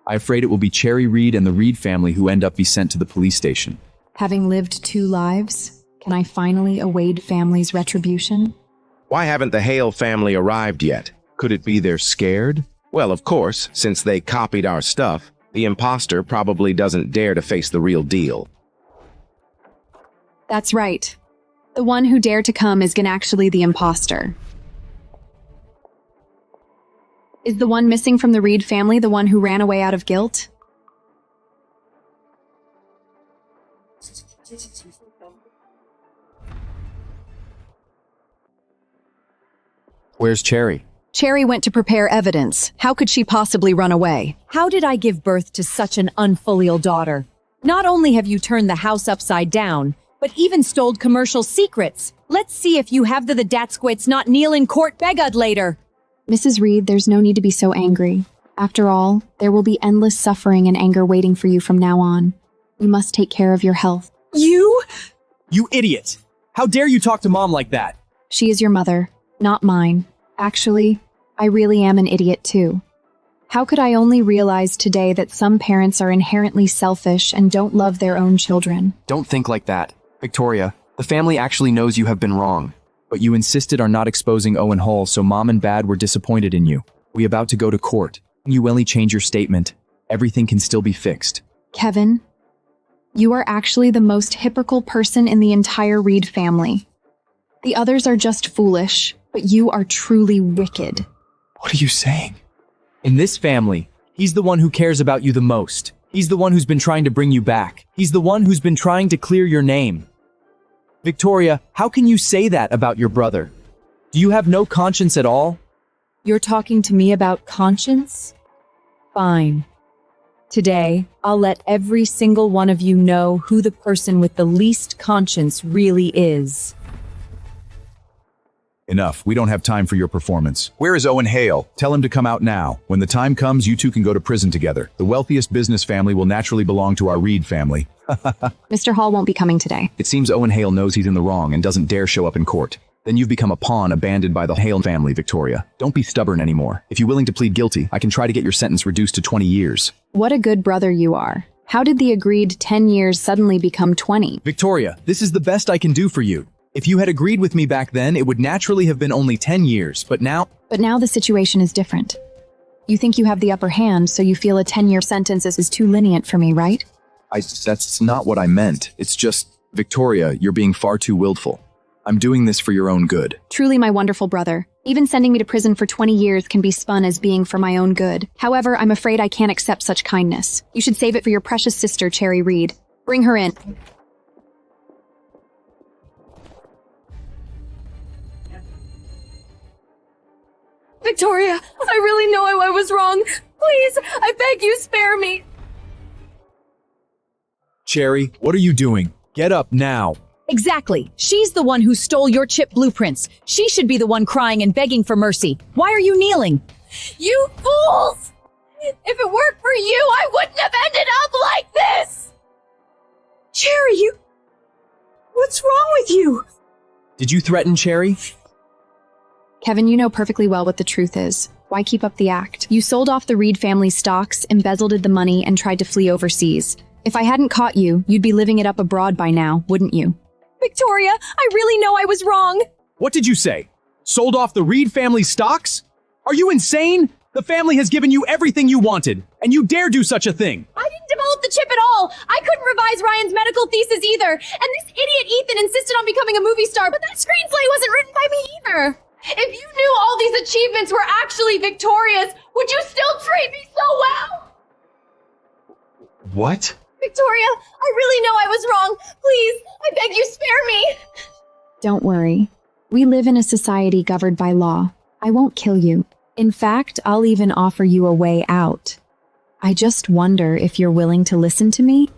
I'm afraid it will be Cherry Reed and the Reed family who end up be sent to the police station. Having lived 2 lives, can I finally await family's retribution? Why haven't the Hale family arrived yet? Could it be they're scared? Well, of course, since they copied our stuff, the imposter probably doesn't dare to face the real deal. That's right. The one who dared to come is actually the imposter. Is the one missing from the Reed family the one who ran away out of guilt? Where's Cherry? Cherry went to prepare evidence. How could she possibly run away? How did I give birth to such an unfilial daughter? Not only have you turned the house upside down, but even stole commercial secrets. Let's see if you have the datsquits not kneel in court begad later. Mrs. Reed, there's no need to be so angry. After all, there will be endless suffering and anger waiting for you from now on. You must take care of your health. You idiot! How dare you talk to Mom like that? She is your mother, not mine. Actually, I really am an idiot too. How could I only realize today that some parents are inherently selfish and don't love their own children? Don't think like that. Victoria, the family actually knows you have been wrong. But you insisted on not exposing Owen Hall, so Mom and Dad were disappointed in you. We about to go to court. You only change your statement. Everything can still be fixed. Kevin, you are actually the most hypocritical person in the entire Reed family. The others are just foolish, but you are truly wicked. What are you saying? In this family, he's the one who cares about you the most. He's the one who's been trying to bring you back. He's the one who's been trying to clear your name. Victoria, how can you say that about your brother? Do you have no conscience at all? You're talking to me about conscience? Fine. Today, I'll let every single one of you know who the person with the least conscience really is. Enough. We don't have time for your performance. Where is Owen Hale? Tell him to come out now. When the time comes, you two can go to prison together. The wealthiest business family will naturally belong to our Reed family. Mr. Hall won't be coming today. It seems Owen Hale knows he's in the wrong and doesn't dare show up in court. Then you've become a pawn abandoned by the Hale family, Victoria. Don't be stubborn anymore. If you're willing to plead guilty, I can try to get your sentence reduced to 20 years. What a good brother you are. How did the agreed 10 years suddenly become 20? Victoria, this is the best I can do for you. If you had agreed with me back then, it would naturally have been only 10 years, but now... But now the situation is different. You think you have the upper hand, so you feel a 10-year sentence is too lenient for me, right? That's not what I meant. It's just, Victoria, you're being far too willful. I'm doing this for your own good. Truly my wonderful brother. Even sending me to prison for 20 years can be spun as being for my own good. However, I'm afraid I can't accept such kindness. You should save it for your precious sister, Cherry Reed. Bring her in. Victoria, I really know I was wrong. Please, I beg you, spare me. Cherry, what are you doing? Get up now. Exactly. She's the one who stole your chip blueprints. She should be the one crying and begging for mercy. Why are you kneeling? You fools! If it weren't for you, I wouldn't have ended up like this! Cherry, what's wrong with you? Did you threaten Cherry? Kevin, you know perfectly well what the truth is. Why keep up the act? You sold off the Reed family stocks, embezzled the money, and tried to flee overseas. If I hadn't caught you, you'd be living it up abroad by now, wouldn't you? Victoria, I really know I was wrong. What did you say? Sold off the Reed family stocks? Are you insane? The family has given you everything you wanted, and you dare do such a thing. I didn't develop the chip at all. I couldn't revise Ryan's medical thesis either. And this idiot Ethan insisted on becoming a movie star, but that screenplay wasn't written by me either. If you knew all these achievements were actually Victoria's, would you still treat me so well? What? Victoria, I really know I was wrong. Please, I beg you, spare me. Don't worry. We live in a society governed by law. I won't kill you. In fact, I'll even offer you a way out. I just wonder if you're willing to listen to me?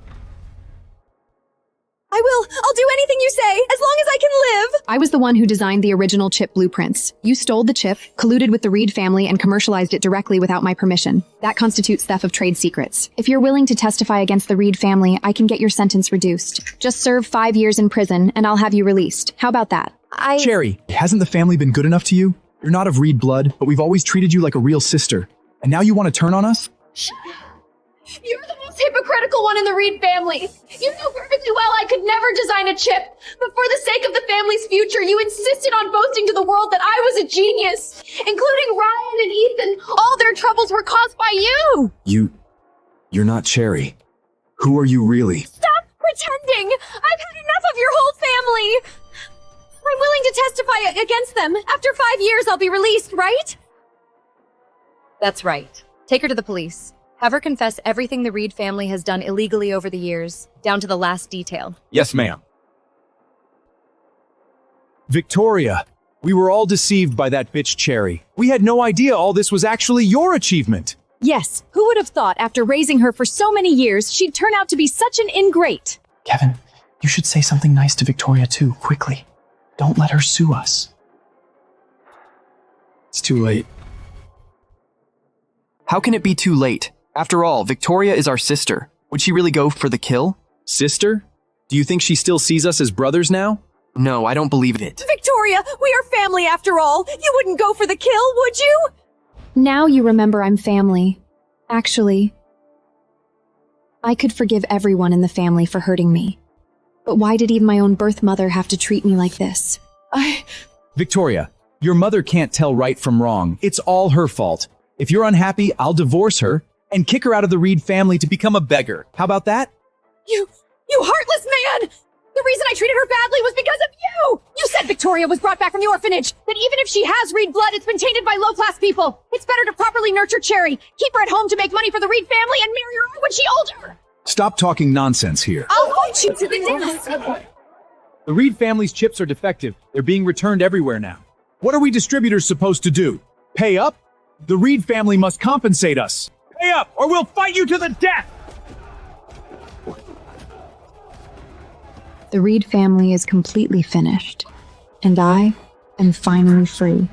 I will. I'll do anything you say, as long as I can live. I was the one who designed the original chip blueprints. You stole the chip, colluded with the Reed family, and commercialized it directly without my permission. That constitutes theft of trade secrets. If you're willing to testify against the Reed family, I can get your sentence reduced. Just serve 5 years in prison, and I'll have you released. How about that? Cherry, hasn't the family been good enough to you? You're not of Reed blood, but we've always treated you like a real sister. And now you want to turn on us? You're the most hypocritical one in the Reed family. You know perfectly well I could never design a chip. But for the sake of the family's future, you insisted on boasting to the world that I was a genius. Including Ryan and Ethan. All their troubles were caused by you. You're not Cherry. Who are you really? Stop pretending. I've had enough of your whole family. I'm willing to testify against them. After 5 years, I'll be released, right? That's right. Take her to the police. Have her confess everything the Reed family has done illegally over the years, down to the last detail. Yes, ma'am. Victoria, we were all deceived by that bitch Cherry. We had no idea all this was actually your achievement. Yes, who would have thought after raising her for so many years, she'd turn out to be such an ingrate? Kevin, you should say something nice to Victoria too, quickly. Don't let her sue us. It's too late. How can it be too late? After all, Victoria is our sister. Would she really go for the kill? Sister? Do you think she still sees us as brothers now? No, I don't believe it. Victoria, we are family after all. You wouldn't go for the kill, would you? Now you remember I'm family. Actually, I could forgive everyone in the family for hurting me. But why did even my own birth mother have to treat me like this? Victoria, your mother can't tell right from wrong. It's all her fault. If you're unhappy, I'll divorce her and kick her out of the Reed family to become a beggar. How about that? You heartless man! The reason I treated her badly was because of you! You said Victoria was brought back from the orphanage, that even if she has Reed blood, it's been tainted by low-class people. It's better to properly nurture Cherry, keep her at home to make money for the Reed family, and marry her when she's older! Stop talking nonsense here. I'll hold you to the desk! The Reed family's chips are defective. They're being returned everywhere now. What are we distributors supposed to do? Pay up? The Reed family must compensate us. Pay up, or we'll fight you to the death! The Reed family is completely finished, and I am finally free.